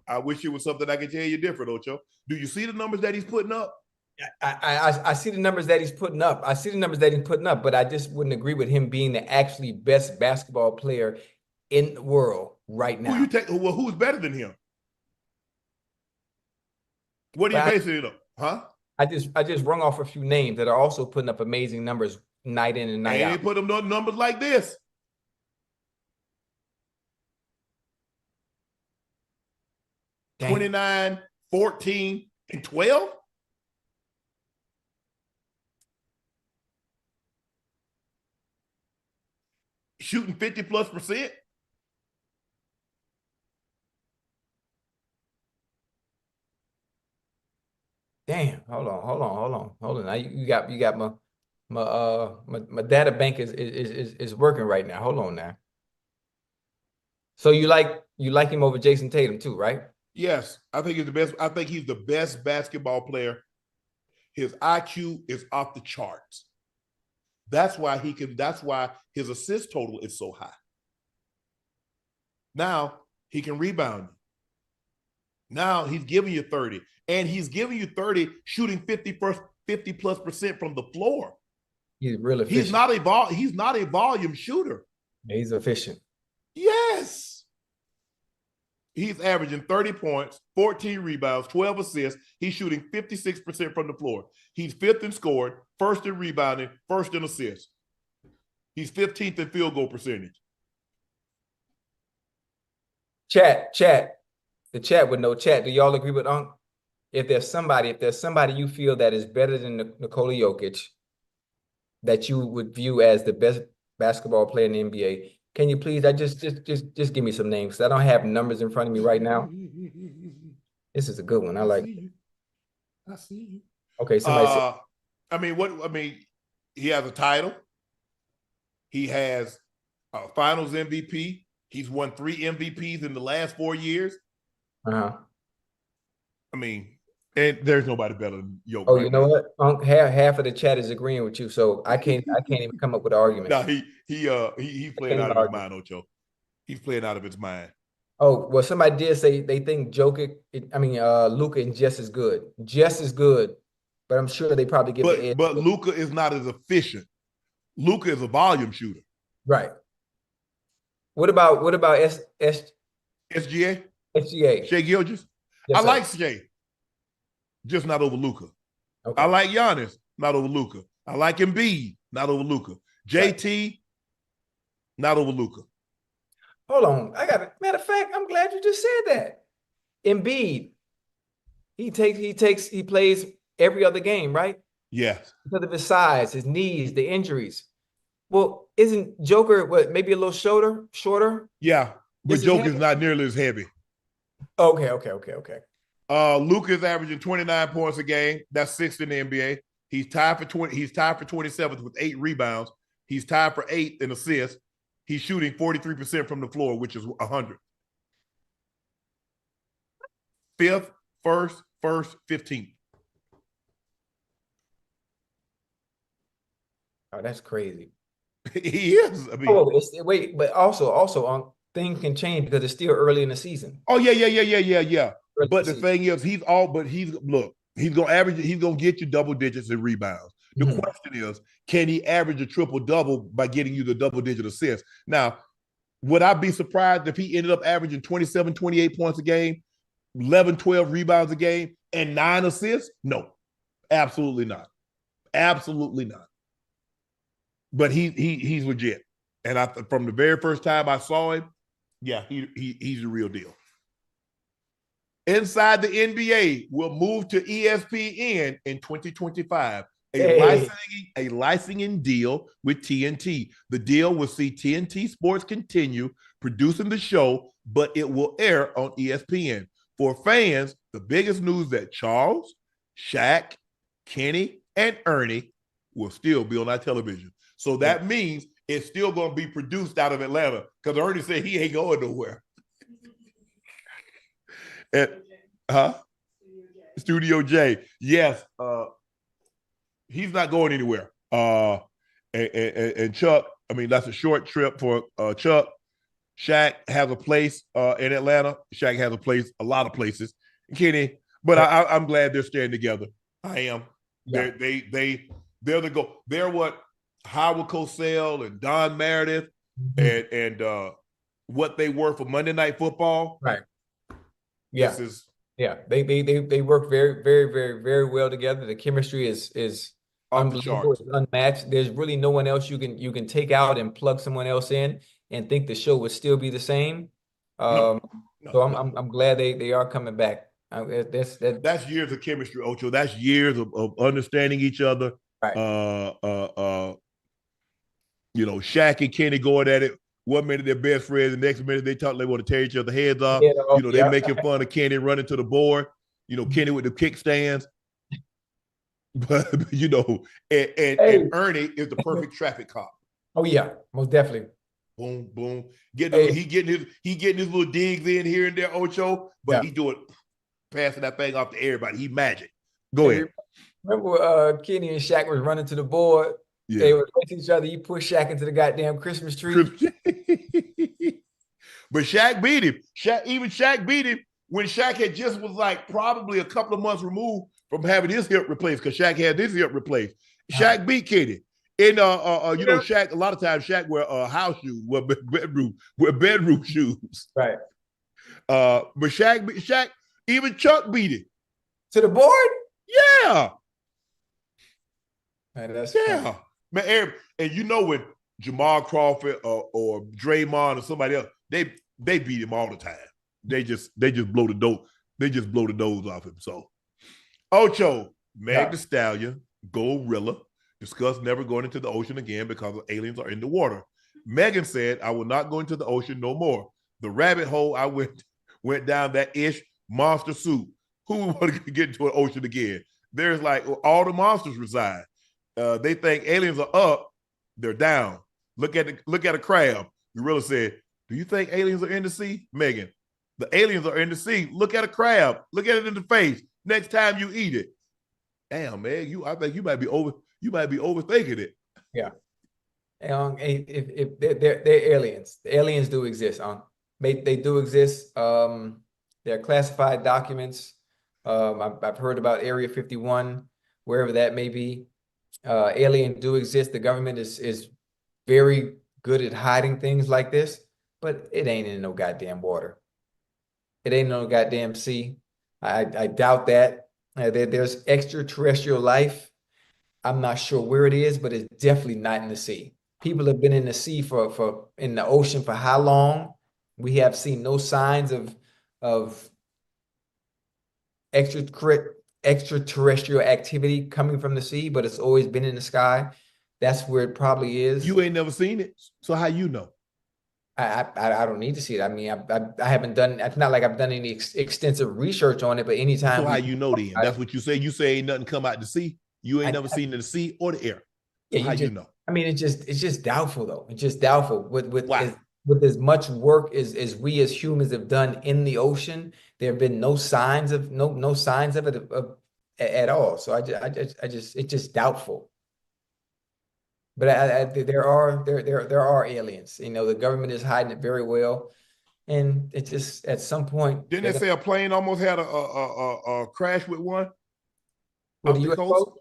I wish it was something I could tell you different, Ocho. Do you see the numbers that he's putting up? I see the numbers that he's putting up. But I just wouldn't agree with him being the actually best basketball player in the world right now. Who's better than him? What are you basing it on? Huh? I just rung off a few names that are also putting up amazing numbers night in and night out. They put them on numbers like this. Damn. 29, 14, and 12? Shooting 50+%? Damn, hold on. Now you got my data bank is working right now. Hold on now. So you like him over Jason Tatum too, right? Yes, I think he's the best. I think he's the best basketball player. His IQ is off the charts. That's why his assist total is so high. Now he can rebound. Now he's giving you 30. And he's giving you 30, shooting 50+% from the floor. He's really efficient. He's not a volume shooter. He's efficient. Yes. He's averaging 30 points, 14 rebounds, 12 assists. He's shooting 56% from the floor. He's 5th in scoring, 1st in rebounding, 1st in assists. He's 15th in field goal percentage. Chat. The chat would know. Chat, do y'all agree with Unc? If there's somebody you feel that is better than Nikola Jokic, that you would view as the best basketball player in the NBA, can you please just give me some names? I don't have numbers in front of me right now. This is a good one. I like it. I see you. Okay, somebody said, he has a title. He has a finals MVP. He's won 3 MVPs in the last 4 years. Uh-huh. And there's nobody better than Jokic. Oh, you know what? Unc, half of the chat is agreeing with you, so I can't even come up with an argument. No, he's playing out of his mind, Ocho. He's playing out of his mind. Oh, well, somebody did say they think Luka is just as good. But I'm sure they probably give the edge. But Luka is not as efficient. Luka is a volume shooter. Right. What about SGA? Shai Gilgeous? Yes, I like Shai, just not over Luka. Okay. I like Giannis, not over Luka. I like Embiid, not over Luka. JT, not over Luka. Hold on. Matter of fact, I'm glad you just said that. Embiid, he plays every other game, right? Yes. Because of his size, his knees, the injuries. Well, isn't Joker maybe a little shorter? Yeah, but Joker's not nearly as heavy. Okay. Luka is averaging 29 points a game. That's 6th in the NBA. He's tied for 27th with 8 rebounds. He's tied for 8th in assists. He's shooting 43% from the floor, which is 100. 5th, 1st, 15th. Oh, that's crazy. He is. But also, things can change because it's still early in the season. Oh yeah. But the thing is, he's gonna get you double digits in rebounds. The question is, can he average a triple-double by getting you the double-digit assists? Now, would I be surprised if he ended up averaging 27, 28 points a game, 11, 12 rebounds a game, and 9 assists? No, absolutely not. Absolutely not. But he's legit. And from the very first time I saw him, yeah, he's the real deal. Inside the NBA will move to ESPN in 2025. A licensing deal with TNT. The deal will see TNT Sports continue producing the show, but it will air on ESPN. For fans, the biggest news that Charles, Shaq, Kenny, and Ernie will still be on our television. So that means it's still going to be produced out of Atlanta because Ernie said he ain't going nowhere. Studio J. Yes. He's not going anywhere. And Chuck, that's a short trip for Chuck. Shaq has a place in Atlanta. Shaq has a lot of places. Kenny, but I'm glad they're staying together. I am. Yeah. They're the go. They're what Howard Cosell and Don Meredith and what they were for Monday Night Football. Right. Yeah. They work very, very, very, very well together. The chemistry is unbelievable. It's unmatched. There's really no one else you can take out and plug someone else in and think the show would still be the same. So I'm glad they are coming back. That's years of chemistry, Ocho. That's years of understanding each other. Right. Shaq and Kenny going at it. 1 minute they're best friends, the next minute they want to tear each other heads off. They're making fun of Kenny running to the board. Kenny with the kickstands. But and Ernie is the perfect traffic cop. Oh yeah, most definitely. Boom, boom. He getting his little digs in here and there, Ocho, but he doing passing that thing off to everybody. He magic. Go ahead. Remember Kenny and Shaq was running to the board. Yeah. They were with each other. You pushed Shaq into the goddamn Christmas tree. But Shaq beat him. Shaq beat him when Shaq had just was like probably a couple of months removed from having his hip replaced because Shaq had his hip replaced. Shaq beat Kenny. And Shaq, a lot of times Shaq wear house shoes, wear bedroom shoes. Right. But Shaq, even Chuck beat it. To the board? Yeah. Man, that's yeah. funny. Man, and you know when Jamal Crawford or Draymond or somebody else, they beat him all the time. They just blow the dough. They just blow the doors off him. So Ocho, Meg the Stallion, Glorilla, discussed never going into the ocean again because aliens are in the water. Megan said, I will not go into the ocean no more. The rabbit hole I went down that ish monster soup. Who would want to get into an ocean again? There's like all the monsters reside. They think aliens are up, they're down. Look at a crab. Gorilla said, do you think aliens are in the sea? Megan, the aliens are in the sea. Look at a crab. Look at it in the face. Next time you eat it. Damn, man, I think you might be overthinking it. Yeah. If they're aliens, the aliens do exist. They do exist. They're classified documents. I've heard about Area 51, wherever that may be. Aliens do exist. The government is very good at hiding things like this, but it ain't in no goddamn water. It ain't no goddamn sea. I doubt that. There's extraterrestrial life. I'm not sure where it is, but it's definitely not in the sea. People have been in the sea in the ocean for how long? We have seen no signs of extraterrestrial activity coming from the sea, but it's always been in the sky. That's where it probably is. You ain't never seen it, so how you know? I don't need to see it. I mean, I haven't done. It's not like I've done any extensive research on it, but anytime. So how you know then? That's what you say. You say ain't nothing come out the sea. You ain't never seen it in the sea or the air. So how you know? I mean, it's just doubtful though. It's just doubtful with as much work as we as humans have done in the ocean. There have been no signs of it at all. So it's just doubtful. But there are aliens. You know, the government is hiding it very well, and it just at some point. Didn't they say a plane almost had a crash with one? With the UFO?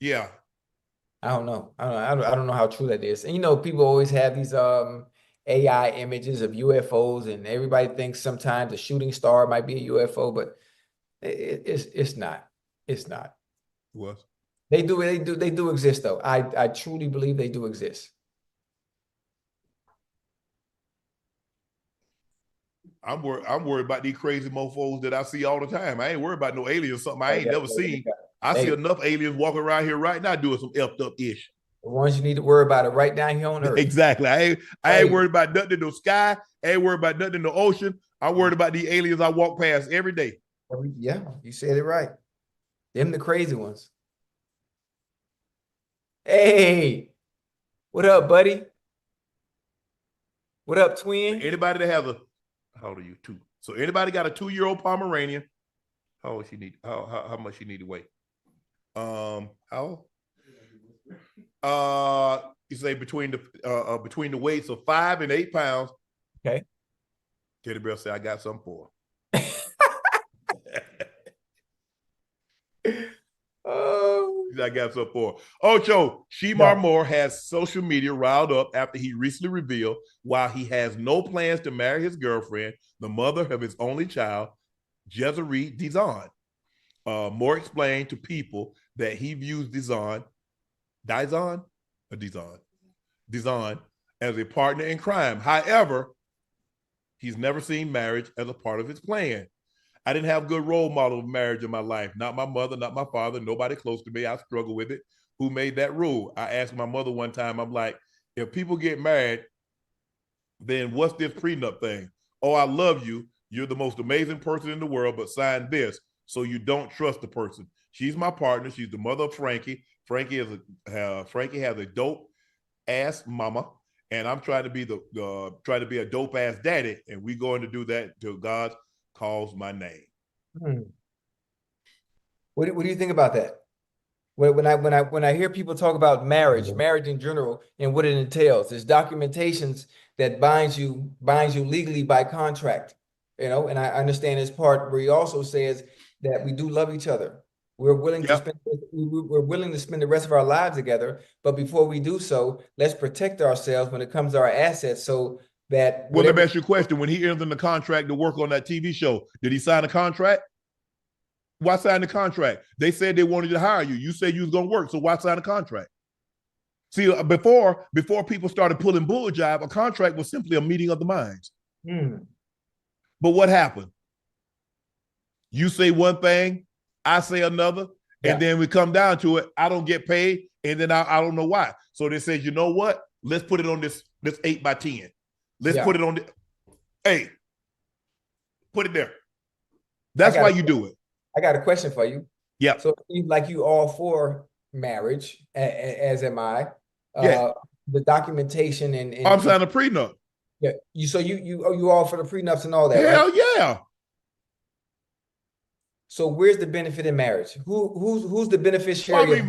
Yeah. I don't know. I don't know how true that is. And you know, people always have these AI images of UFOs, and everybody thinks sometimes a shooting star might be a UFO, but it's not. It's not. What? They do exist though. I truly believe they do exist. I'm worried about these crazy mofos that I see all the time. I ain't worried about no aliens, something I ain't never seen. I see enough aliens walking around here right now doing some effed up ish. The ones you need to worry about are right down here on Earth. Exactly. I ain't worried about nothing in the sky. I ain't worried about nothing in the ocean. I'm worried about the aliens I walk past every day. Yeah, you said it right. Them the crazy ones. Hey, what up, buddy? What up, twin? Anybody that has how old are you? 2. So anybody got a 2-year-old Pomeranian? How much she need to weigh? How? You say between the weights of 5 and 8 pounds. Okay. Teddy Bear say I got something for her. I got something for her. Ocho, Shemar Moore has social media riled up after he recently revealed while he has no plans to marry his girlfriend, the mother of his only child, Desiree Dizon. Moore explained to people that he views Dizon as a partner in crime. However, he's never seen marriage as a part of his plan. I didn't have good role model of marriage in my life. Not my mother, not my father, nobody close to me. I struggle with it. Who made that rule? I asked my mother one time, I'm like, if people get married, then what's this prenup thing? Oh, I love you. You're the most amazing person in the world, but sign this. So you don't trust the person. She's my partner. She's the mother of Frankie. Frankie has a dope ass mama, and I'm trying to be a dope ass daddy, and we going to do that till God calls my name. What do you think about that? When I hear people talk about marriage in general, and what it entails, there's documentations that binds you legally by contract, you know. And I understand this part where he also says that we do love each other. We're willing to spend the rest of our lives together, but before we do so, let's protect ourselves when it comes to our assets. So that. Well, let me ask you a question. When he entered in the contract to work on that TV show, did he sign a contract? Why sign the contract? They said they wanted to hire you. You said you was going to work, so why sign a contract? See, before people started pulling bull jive, a contract was simply a meeting of the minds. But what happened? You say one thing, I say another, and then we come down to it. I don't get paid, and then I don't know why. So they said, you know what? Let's put it on this 8x10. Let's put it on the. Hey, put it there. That's why you do it. I got a question for you. Yeah. So it seems like you all for marriage, as am I. The documentation and I'm signing a prenup. Yeah. You all for the prenups and all that. Hell right? yeah. So where's the benefit in marriage? Who's the beneficiary? Look, the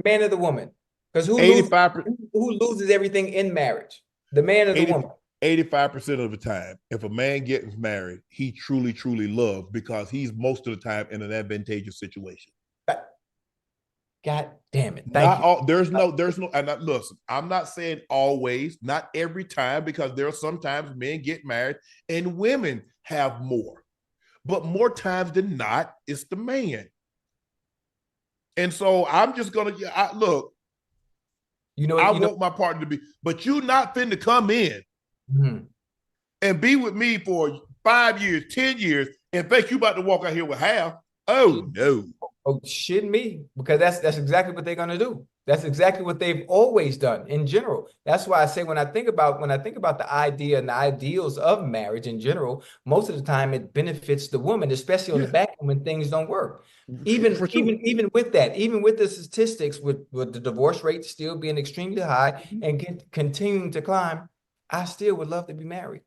man or the woman? Because who loses everything in marriage? The man or the woman? 85% of the time, if a man gets married, he truly, truly loves because he's most of the time in an advantageous situation. God damn it. There's no, and listen, I'm not saying always, not every time, because there are sometimes men get married and women have more. But more times than not, it's the man. And so I'm just going to, look, I want my partner to be, but you not finna come in and be with me for 5 years, 10 years, and think you about to walk out here with half. Oh, no. Oh, shit me, because that's exactly what they're going to do. That's exactly what they've always done in general. That's why I say when I think about the idea and the ideals of marriage in general, most of the time it benefits the woman, especially on the back end when things don't work. Even with that, even with the statistics, with the divorce rate still being extremely high and continuing to climb, I still would love to be married.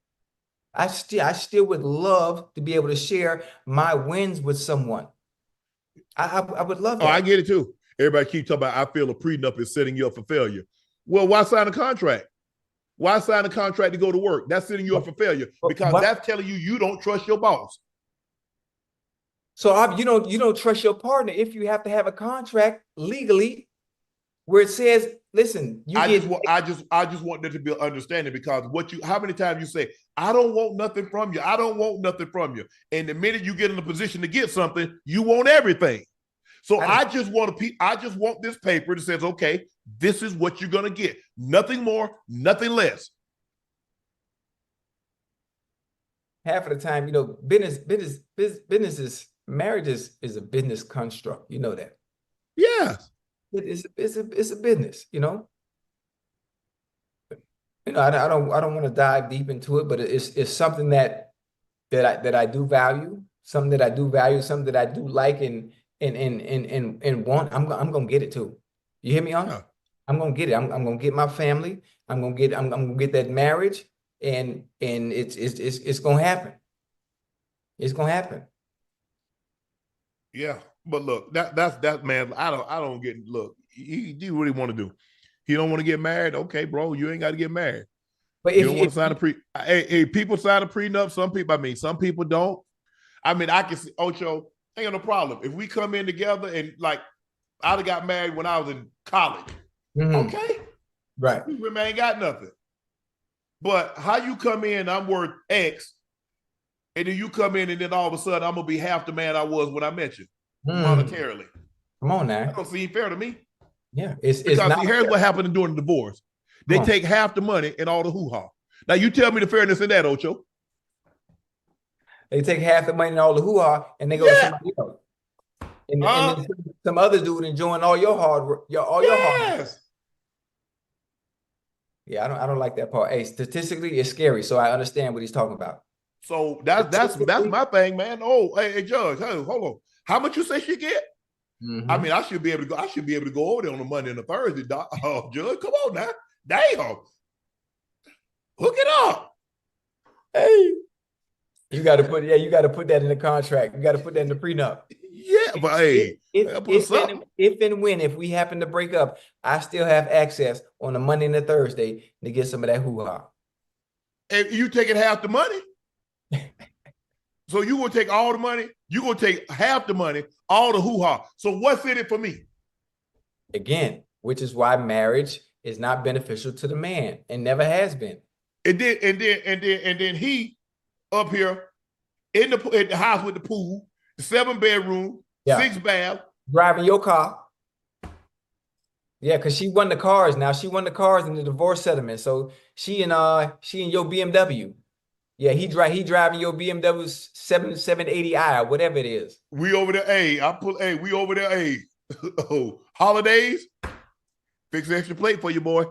I still would love to be able to share my wins with someone. I would love that. Oh, I get it too. Everybody keep talking about, I feel a prenup is setting you up for failure. Well, why sign a contract? Why sign a contract to go to work? That's setting you up for failure because that's telling you don't trust your boss. So you don't trust your partner if you have to have a contract legally where it says, listen, I just want there to be an understanding because how many times you say, I don't want nothing from you. I don't want nothing from you. And the minute you get in a position to get something, you want everything. So I just want this paper that says, okay, this is what you're going to get. Nothing more, nothing less. Half of the time, marriage is a business construct. You know that. Yeah. It's a business, I don't want to dive deep into it, but it's something that I do value, something that I do like and want. I'm gonna get it too. You hear me, Unc? Yeah. I'm gonna get it. I'm gonna get my family. I'm gonna get that marriage, and it's gonna happen. It's gonna happen. Yeah. But look, that's man. I don't get. Look, you really want to do? You don't want to get married? Okay, bro, you ain't got to get married. But you don't want to sign a people sign a prenup. Some people don't. I mean, I can see Ocho. Ain't no problem if we come in together and like I'd have got married when I was in college. Okay, right. We ain't got nothing. But how you come in? I'm worth X, and then you come in and then all of a sudden I'm gonna be half the man I was when I met you. Monetarily. Come on now. That don't seem fair to me. Yeah. Here's what happened during the divorce. They take half the money and all the hoo-ha. Now you tell me the fairness in that, Ocho. They take half the money and all the hoo-ha and they go to somebody else. And then some other dude enjoying all your hard work, all your hard work. Yeah, I don't like that part. Hey, statistically, it's scary. So I understand what he's talking about. So that's my thing, man. Oh, hey, Judge, hey, hold on. How much you say she get? I mean, I should be able to go over there on a Monday and a Thursday, oh, Judge. Come on now. Damn. Hook it up. Hey. You got to put that in the contract. You got to put that in the prenup. Yeah, but hey, if we happen to break up, I still have access on a Monday and a Thursday to get some of that hoo-ha. And you taking half the money? So you gonna take all the money? You gonna take half the money, all the hoo-ha. So what's in it for me? Again, which is why marriage is not beneficial to the man and never has been. And then he up here in the house with the pool, 7-bedroom, 6 bath, driving your car. Yeah, because she won the cars now. She won the cars in the divorce settlement. So she and your BMW. Yeah, he driving your BMW 780i, whatever it is. We over there, we over there, oh, holidays. Fix an extra plate for you, boy.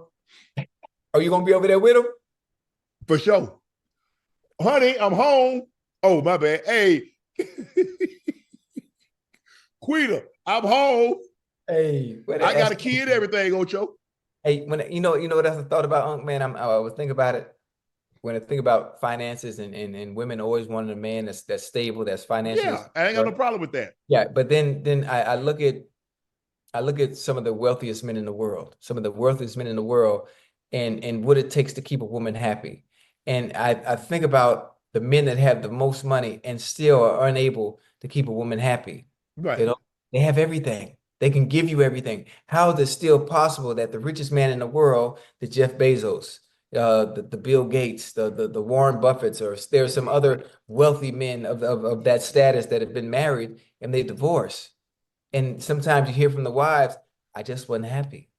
Are you gonna be over there with him? For sure. Honey, I'm home. Oh, my bad. Hey. Quita, I'm home. Hey, I got a kid, everything, Ocho. Hey, when you know what I thought about Unc, man. I was thinking about it. When I think about finances and women always wanting a man that's stable, that's financially. Yeah, I ain't got no problem with that. Yeah, but then I look at some of the wealthiest men in the world, and what it takes to keep a woman happy. And I think about the men that have the most money and still are unable to keep a woman happy. Right. You know, they have everything. They can give you everything. How is it still possible that the richest man in the world, the Jeff Bezos, the Bill Gates, the Warren Buffetts, or there's some other wealthy men of that status that have been married and they divorce? And sometimes you hear from the wives, I just wasn't happy.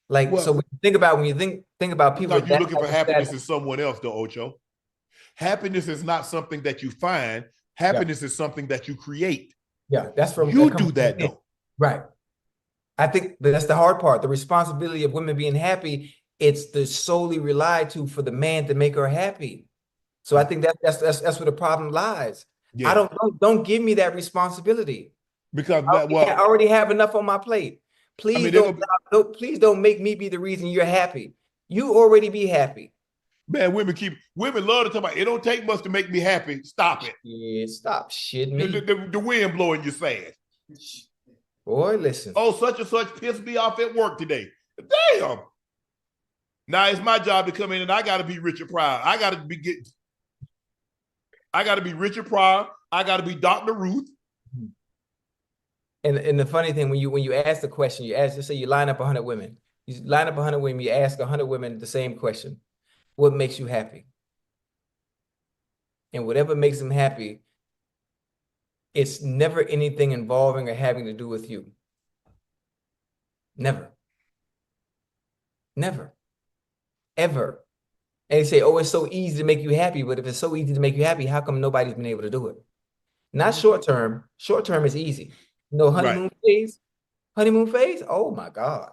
Like, well, so when you think about people, you're looking for happiness in someone else, though, Ocho. Happiness is not something that you find. Happiness is something that you create. Yeah, that's from you do that though. Right. I think that's the hard part. The responsibility of women being happy, it's the solely relied to for the man to make her happy. So I think that's where the problem lies. Yeah. Don't give me that responsibility. Because I already have enough on my plate. Please please don't make me be the reason you're happy. You already be happy. Man, women love to talk about it. Don't take much to make me happy. Stop it. Yeah, stop shitting me. The wind blowing your sad. Boy, listen. Oh, such and such pissed me off at work today. Damn. Now it's my job to come in and I gotta be Richard Pryor. I gotta be Richard Pryor. I gotta be Dr. Ruth. And the funny thing, when you ask the question, just say you line up 100 women. You line up 100 women, you ask 100 women the same question. What makes you happy? And whatever makes them happy, it's never anything involving or having to do with you. Never. Never. Ever. And they say, oh, it's so easy to make you happy. But if it's so easy to make you happy, how come nobody's been able to do it? Not short term. Short term is easy. No honeymoon phase. Honeymoon phase? Oh my God.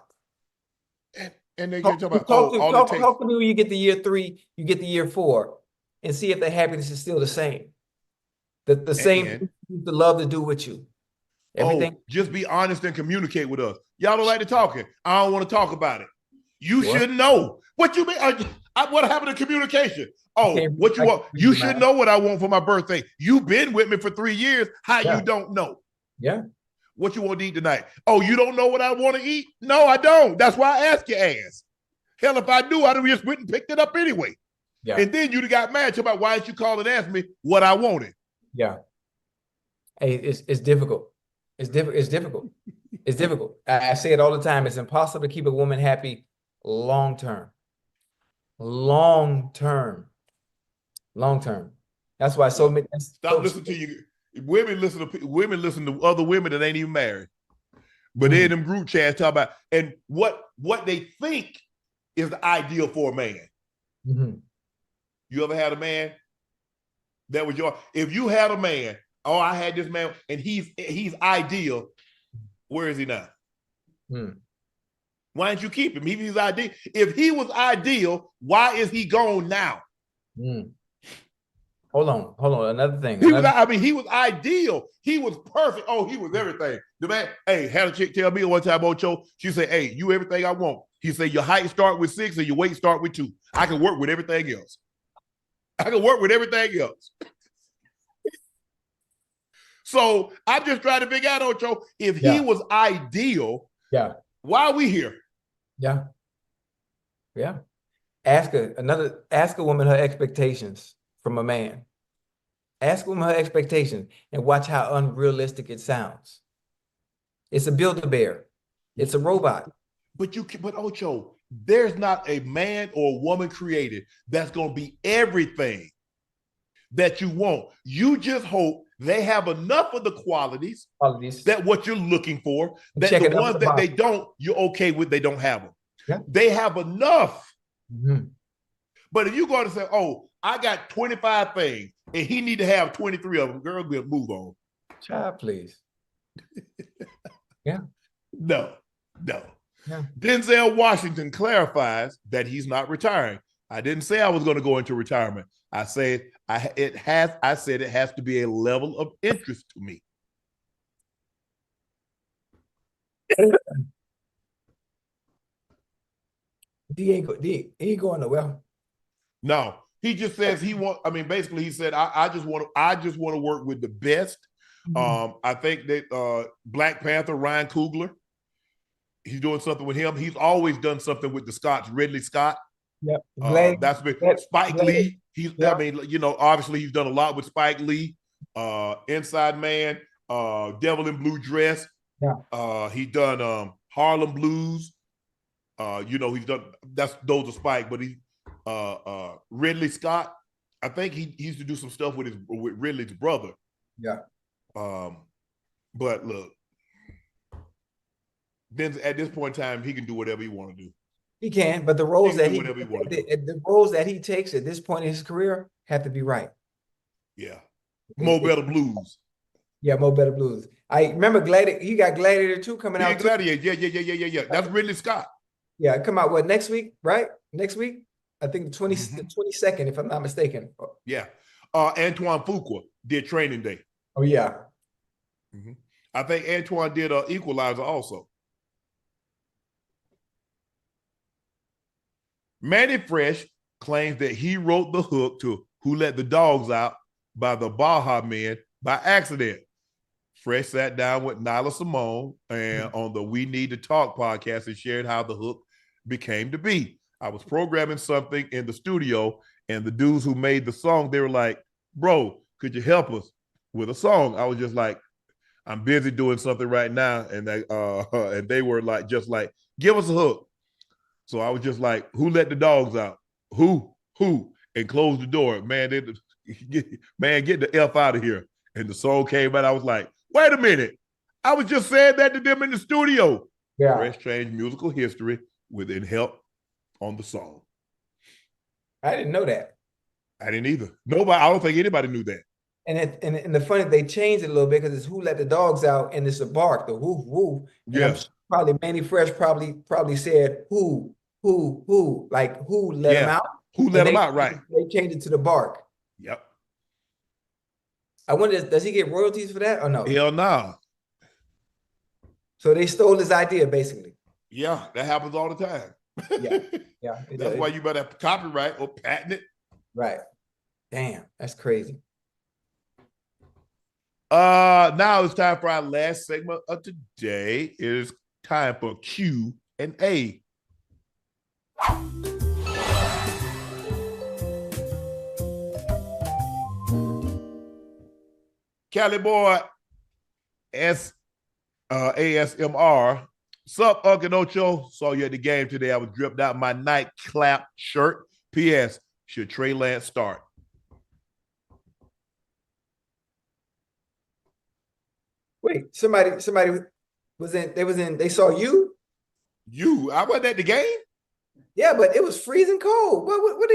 And they talk about talk to me when you get to year 3, you get to year 4, and see if the happiness is still the same. The same the love to do with you. Everything. Just be honest and communicate with us. Y'all don't like to talk it. I don't want to talk about it. You should know. What you mean? What happened to communication? Oh, what you want? You should know what I want for my birthday. You've been with me for 3 years. How you don't know? Yeah. What you want to eat tonight? Oh, you don't know what I want to eat? No, I don't. That's why I asked your ass. Hell, if I knew, I'd have just went and picked it up anyway. Yeah. And then you'd have got mad about why didn't you call and ask me what I wanted? Yeah. Hey, it's difficult. It's difficult. It's difficult. I say it all the time. It's impossible to keep a woman happy long term. Long term. That's why so many. Stop listening to you. Women listen to other women that ain't even married. But then them group chats talk about and what they think is the ideal for a man. Mm-hmm. You ever had a man that was if you had a man, oh, I had this man and he's ideal, where is he now? Why didn't you keep him? He's ideal. If he was ideal, why is he gone now? Hold on. Another thing. He was ideal. He was perfect. Oh, he was everything. The man, hey, had a chick tell me one time, Ocho, she said, hey, you everything I want. He said, your height start with 6 and your weight start with 2. I can work with everything else. So I'm just trying to figure out, Ocho, if he was ideal, why are we here? Yeah. Ask a woman her expectations from a man. Ask a woman her expectations and watch how unrealistic it sounds. It's a Build-A-Bear. It's a robot. But Ocho, there's not a man or woman created that's going to be everything that you want. You just hope they have enough of the qualities that what you're looking for, that the ones that they don't, you're okay with, they don't have them. Yeah. They have enough. Mm-hmm. But if you go to say, oh, I got 25 things and he need to have 23 of them, girl, we'll move on. Child, please. Yeah. No. Yeah. Denzel Washington clarifies that he's not retiring. I didn't say I was going to go into retirement. I said it has to be a level of interest to me. He ain't going nowhere. No, he just says basically he said, I just want to work with the best. Mm-hmm. I think that Black Panther, Ryan Coogler, he's doing something with him. He's always done something with the Scotts, Ridley Scott. Yep. That's been Spike Lee. Obviously he's done a lot with Spike Lee, Inside Man, Devil in Blue Dress. Yeah. He done Harlem Blues. He's done those are Spike, but he Ridley Scott. I think he used to do some stuff with Ridley's brother. Yeah. But look, then at this point in time, he can do whatever he want to do. He can, but the roles that he takes at this point in his career have to be right. Yeah. Mo Better Blues. Yeah, Mo Better Blues. I remember Gladiator. You got Gladiator 2 coming out. Gladiator. Yeah. That's Ridley Scott. Yeah, come out next week, right? Next week? I think the 22nd, if I'm not mistaken. Yeah. Antoine Fuqua did Training Day. Oh, yeah. Mm-hmm. I think Antoine did Equalizer also. Manny Fresh claims that he wrote the hook to Who Let the Dogs Out by the Baja Men by accident. Fresh sat down with Nyla Simone and on the We Need to Talk podcast and shared how the hook became to be. I was programming something in the studio and the dudes who made the song, they were like, bro, could you help us with a song? I was just like, I'm busy doing something right now. And they were like, just like, give us a hook. So I was just like, who let the dogs out? Who? And close the door. Man, get the F out of here. And the song came out. I was like, wait a minute. I was just saying that to them in the studio. Yeah. Fresh changed musical history within help on the song. I didn't know that. I didn't either. Nobody, I don't think anybody knew that. And the funny, they changed it a little bit because it's Who Let the Dogs Out and it's a bark, the woof woof. Yes. Probably Manny Fresh probably said who like who let him out? Who let him out, right? They changed it to the bark. Yep. I wonder, does he get royalties for that or no? Hell no. So they stole his idea, basically. Yeah, that happens all the time. Yeah. That's why you better have copyright or patent it. Right. Damn, that's crazy. Now it's time for our last segment of today. It is time for Q&A. Cali boy ASMR. Sup, Unc Ocho? Saw you at the game today. I was dripped out my Nightcap shirt. P.S. Should Trey Lance start? Wait, somebody they saw you? I wasn't at the game? Yeah, but it was freezing cold. What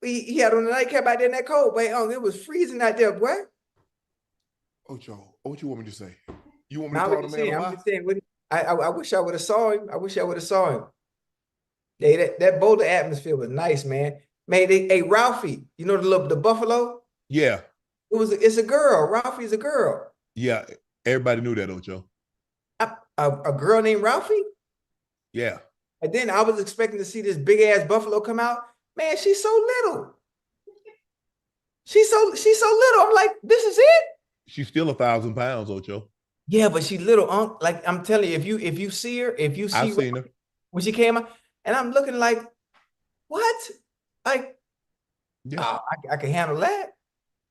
he had on the nightcap out there in that cold, but it was freezing out there, boy. Ocho, what you want me to say? You want me to call the man? I'm just saying, I wish I would have saw him. Yeah, that Boulder atmosphere was nice, man. Man, hey, Ralphie, you know the buffalo? Yeah. It's a girl. Ralphie's a girl. Yeah, everybody knew that, Ocho. A girl named Ralphie? Yeah. And then I was expecting to see this big ass buffalo come out. Man, she's so little. She's so little. I'm like, this is it? She's still 1,000 pounds, Ocho. Yeah, but she's little, Unc. Like I'm telling you, if you see her, I've seen her when she came out, and I'm looking like, what? Like, yeah, I can handle that.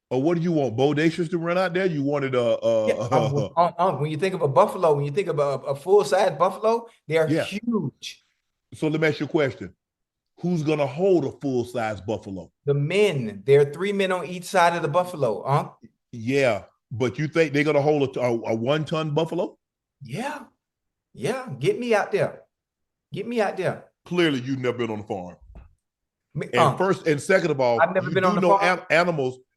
Or what do you want? Bodacious to run out there? You wanted when you think of a buffalo, when you think of a full size buffalo, they are huge. So let me ask you a question. Who's going to hold a full-size buffalo? The men. There are 3 men on each side of the buffalo, huh? Yeah, but you think they're going to hold a 1-ton buffalo? Yeah. Yeah. Get me out there. Get me out there. Clearly, you've never been on a farm. And Unc, first and second of all, I've never you been on do the know farm.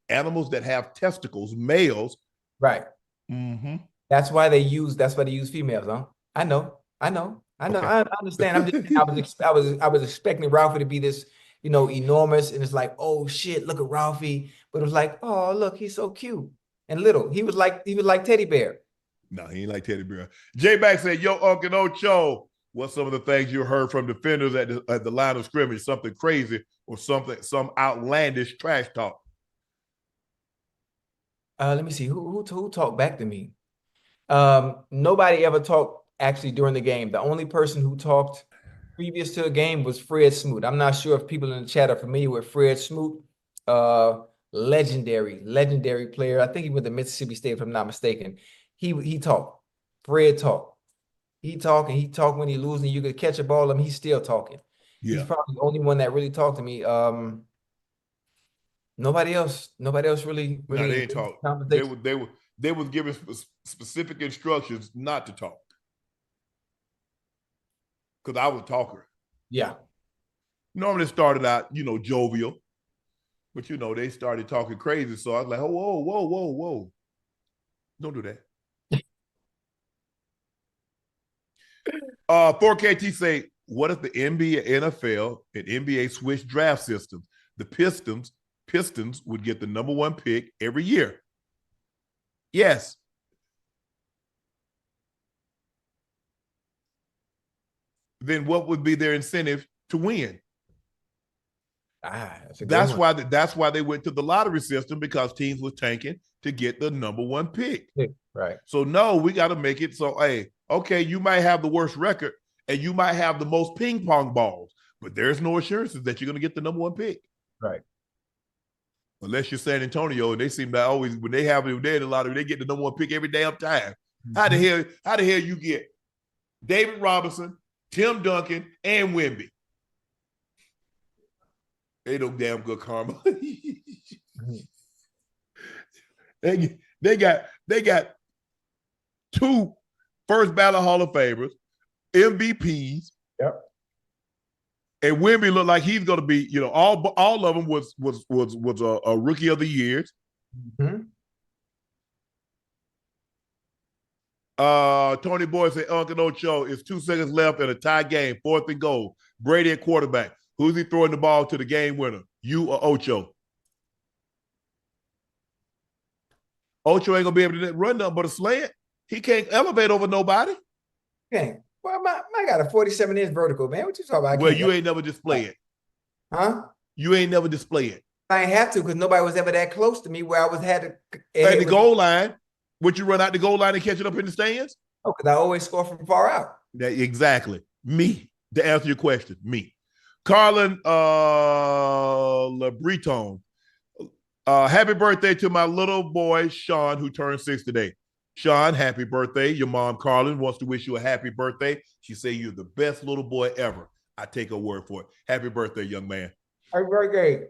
animals that have testicles, males. Right. Mm-hmm. That's why they use females, huh? I know. Okay. I understand. I was expecting Ralphie to be this, enormous, and it's like, oh shit, look at Ralphie. But it was like, oh look, he's so cute and little. He was like teddy bear. No, he ain't like teddy bear. J-Back said, yo, Unc Ocho, what's some of the things you heard from defenders at the line of scrimmage? Something crazy or some outlandish trash talk? Let me see. Who talked back to me? Nobody ever talked actually during the game. The only person who talked previous to the game was Fred Smoot. I'm not sure if people in the chat are familiar with Fred Smoot. Legendary player. I think he went to Mississippi State, if I'm not mistaken. He talked. Fred talked. He talked when he losing. You could catch a ball him. He's still talking. Yeah. He's probably the only one that really talked to me. Nobody else really. No, they ain't talk. They was given specific instructions not to talk. Because I was a talker. Yeah. Normally started out, jovial. But they started talking crazy. So I was like, oh, whoa. Don't do that. 4KT say, what if the NBA, NFL, and NBA switch draft systems? The Pistons would get the number 1 pick every year. Yes. Then what would be their incentive to win? That's why they went to the lottery system, because teams were tanking to get the number 1 pick. Right. So no, we got to make it so, hey, okay, you might have the worst record and you might have the most ping pong balls, but there's no assurances that you're going to get the number 1 pick. Right. Unless you're San Antonio, and they seem to always, when they're in the lottery, they get the number 1 pick every damn time. Mm-hmm. How the hell you get David Robinson, Tim Duncan, and Wemby? They no damn good karma. They got 2 first ballot Hall of Famers, MVPs. Yep. And Wemby looked like he's going to be, all of them was a rookie of the years. Mm-hmm. Tony Boy said, Unc Ocho, it's 2 seconds left in a tie game, 4th and goal. Brady at quarterback. Who's he throwing the ball to the game winner? You or Ocho? Ocho ain't gonna be able to run nothing but a slant. He can't elevate over nobody. Okay. Well, I got a 47-inch vertical, man. What you talking about? Well, you ain't never display it. Huh? You ain't never display it. I ain't have to, because nobody was ever that close to me where I had to. At the goal line, would you run out the goal line and catch it up in the stands? Oh, because I always score from far out. Exactly. Me. To answer your question, me. Carlin LeBreton. Happy birthday to my little boy, Sean, who turned 6 today. Sean, happy birthday. Your mom, Carlin, wants to wish you a happy birthday. She say you're the best little boy ever. I take her word for it. Happy birthday, young man. Happy birthday.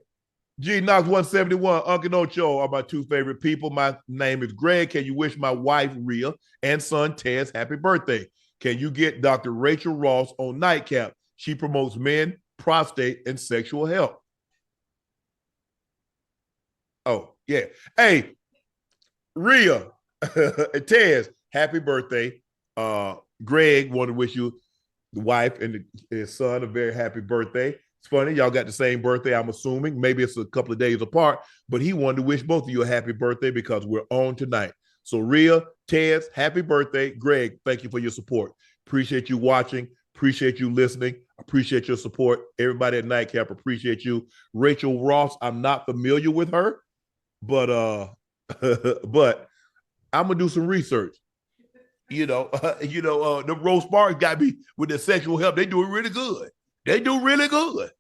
G Knox 171, Unc Ocho are my 2 favorite people. My name is Greg. Can you wish my wife, Rhea, and son, Tez, happy birthday? Can you get Dr. Rachel Ross on Nightcap? She promotes men, prostate, and sexual health. Oh, yeah. Hey, Rhea and Tez, happy birthday. Greg wanted to wish you, the wife and his son, a very happy birthday. It's funny, y'all got the same birthday, I'm assuming. Maybe it's a couple of days apart, but he wanted to wish both of you a happy birthday because we're on tonight. So Rhea, Tez, happy birthday. Greg, thank you for your support. Appreciate you watching. Appreciate you listening. Appreciate your support. Everybody at Nightcap, appreciate you. Rachel Ross, I'm not familiar with her, but but I'm gonna do some research. The roast bars got me with the sexual help. They do it really good. They do really good.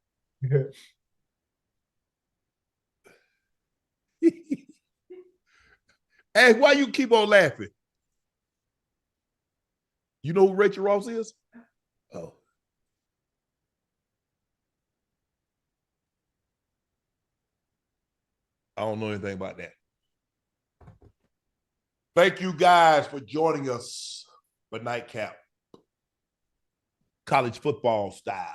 Hey, why you keep on laughing? You know who Rachel Ross is? Oh. I don't know anything about that. Thank you guys for joining us for Nightcap. College football style.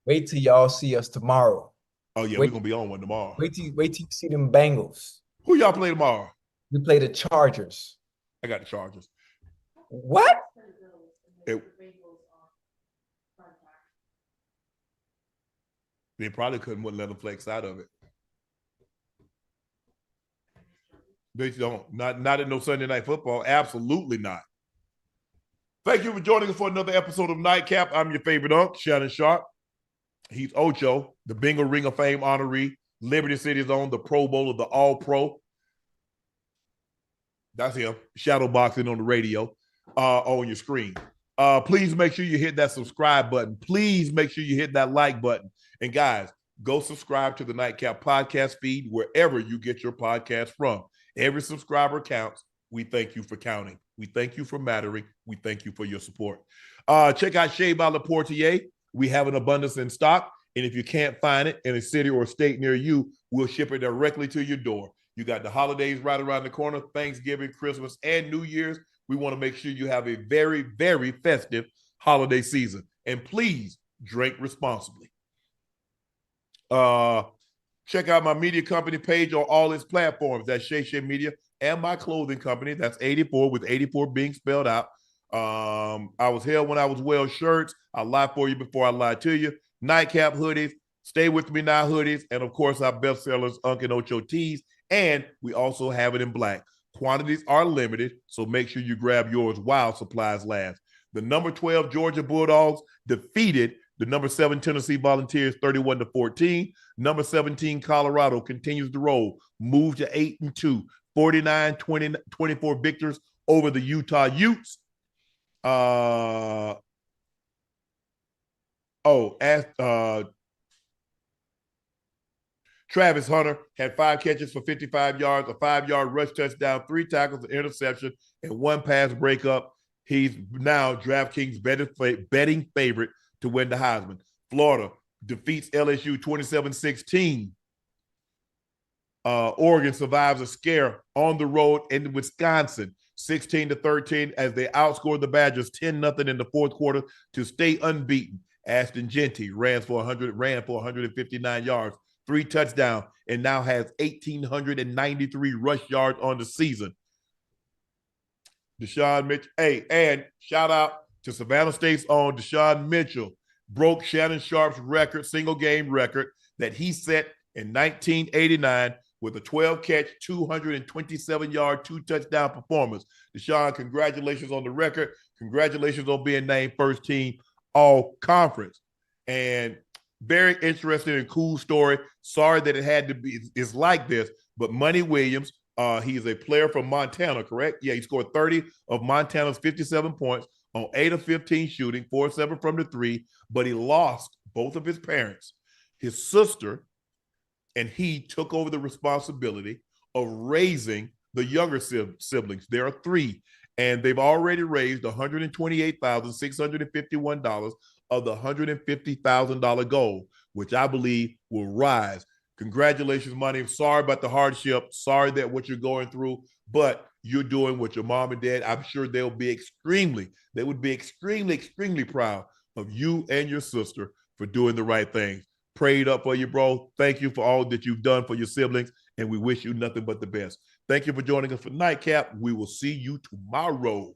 Wait till y'all see us tomorrow. Oh, yeah, we're going to be on one tomorrow. Wait till you see them Bengals. Who y'all play tomorrow? We play the Chargers. I got the Chargers. What? They probably wouldn't let them flex out of it. They don't. Not in no Sunday Night Football. Absolutely not. Thank you for joining us for another episode of Nightcap. I'm your favorite Unc, Shannon Sharpe. He's Ocho, the Bengal Ring of Fame honoree, Liberty City's own, the Pro Bowler, the All-Pro. That's him. Shadow boxing on the radio, on your screen. Please make sure you hit that subscribe button. Please make sure you hit that like button. And guys, go subscribe to the Nightcap podcast feed wherever you get your podcast from. Every subscriber counts. We thank you for counting. We thank you for mattering. We thank you for your support. Check out Shea by Le Portier. We have an abundance in stock. And if you can't find it in a city or state near you, we'll ship it directly to your door. You got the holidays right around the corner, Thanksgiving, Christmas, and New Year's. We want to make sure you have a very, very festive holiday season. And please drink responsibly. Check out my media company page on all its platforms. That's Shay Shay Media, and my clothing company. That's 84 with 84 being spelled out. I was hell when I was well shirts. I lie for you before I lie to you. Nightcap hoodies, Stay With Me Now hoodies, and of course our best sellers, Unc Ocho tees, and we also have it in black. Quantities are limited, so make sure you grab yours while supplies last. The number 12 Georgia Bulldogs defeated the number 7 Tennessee Volunteers 31-14. Number 17 Colorado continues to roll, move to 8-2, 49-24 victors over the Utah Utes. Travis Hunter had 5 catches for 55 yards, a 5-yard rush touchdown, 3 tackles, an interception, and 1 pass breakup. He's now DraftKings betting favorite to win the Heisman. Florida defeats LSU 27-16. Oregon survives a scare on the road in Wisconsin, 16-13, as they outscored the Badgers 10-0 in the fourth quarter to stay unbeaten. Ashton Jeanty ran for 159 yards, 3 touchdowns, and now has 1,893 rush yards on the season. Deshaun Mitchell. Hey, and shout out to Savannah State's own Deshaun Mitchell, broke Shannon Sharpe's record, single game record that he set in 1989 with a 12-catch, 227-yard, 2-touchdown performance. Deshaun, congratulations on the record. Congratulations on being named first team all-conference. And very interesting and cool story. Sorry that it had to be, it's like this, but Money Williams, he is a player from Montana, correct? Yeah, he scored 30 of Montana's 57 points on 8 of 15 shooting, 4-7 from the 3, but he lost both of his parents. His sister and he took over the responsibility of raising the younger siblings. There are 3, and they've already raised $128,651 of the $150,000 goal, which I believe will rise. Congratulations, Money. Sorry about the hardship. Sorry that what you're going through, but you're doing what your mom and dad, I'm sure they would be extremely proud of you and your sister for doing the right thing. Prayed up for you, bro. Thank you for all that you've done for your siblings, and we wish you nothing but the best. Thank you for joining us for Nightcap. We will see you tomorrow.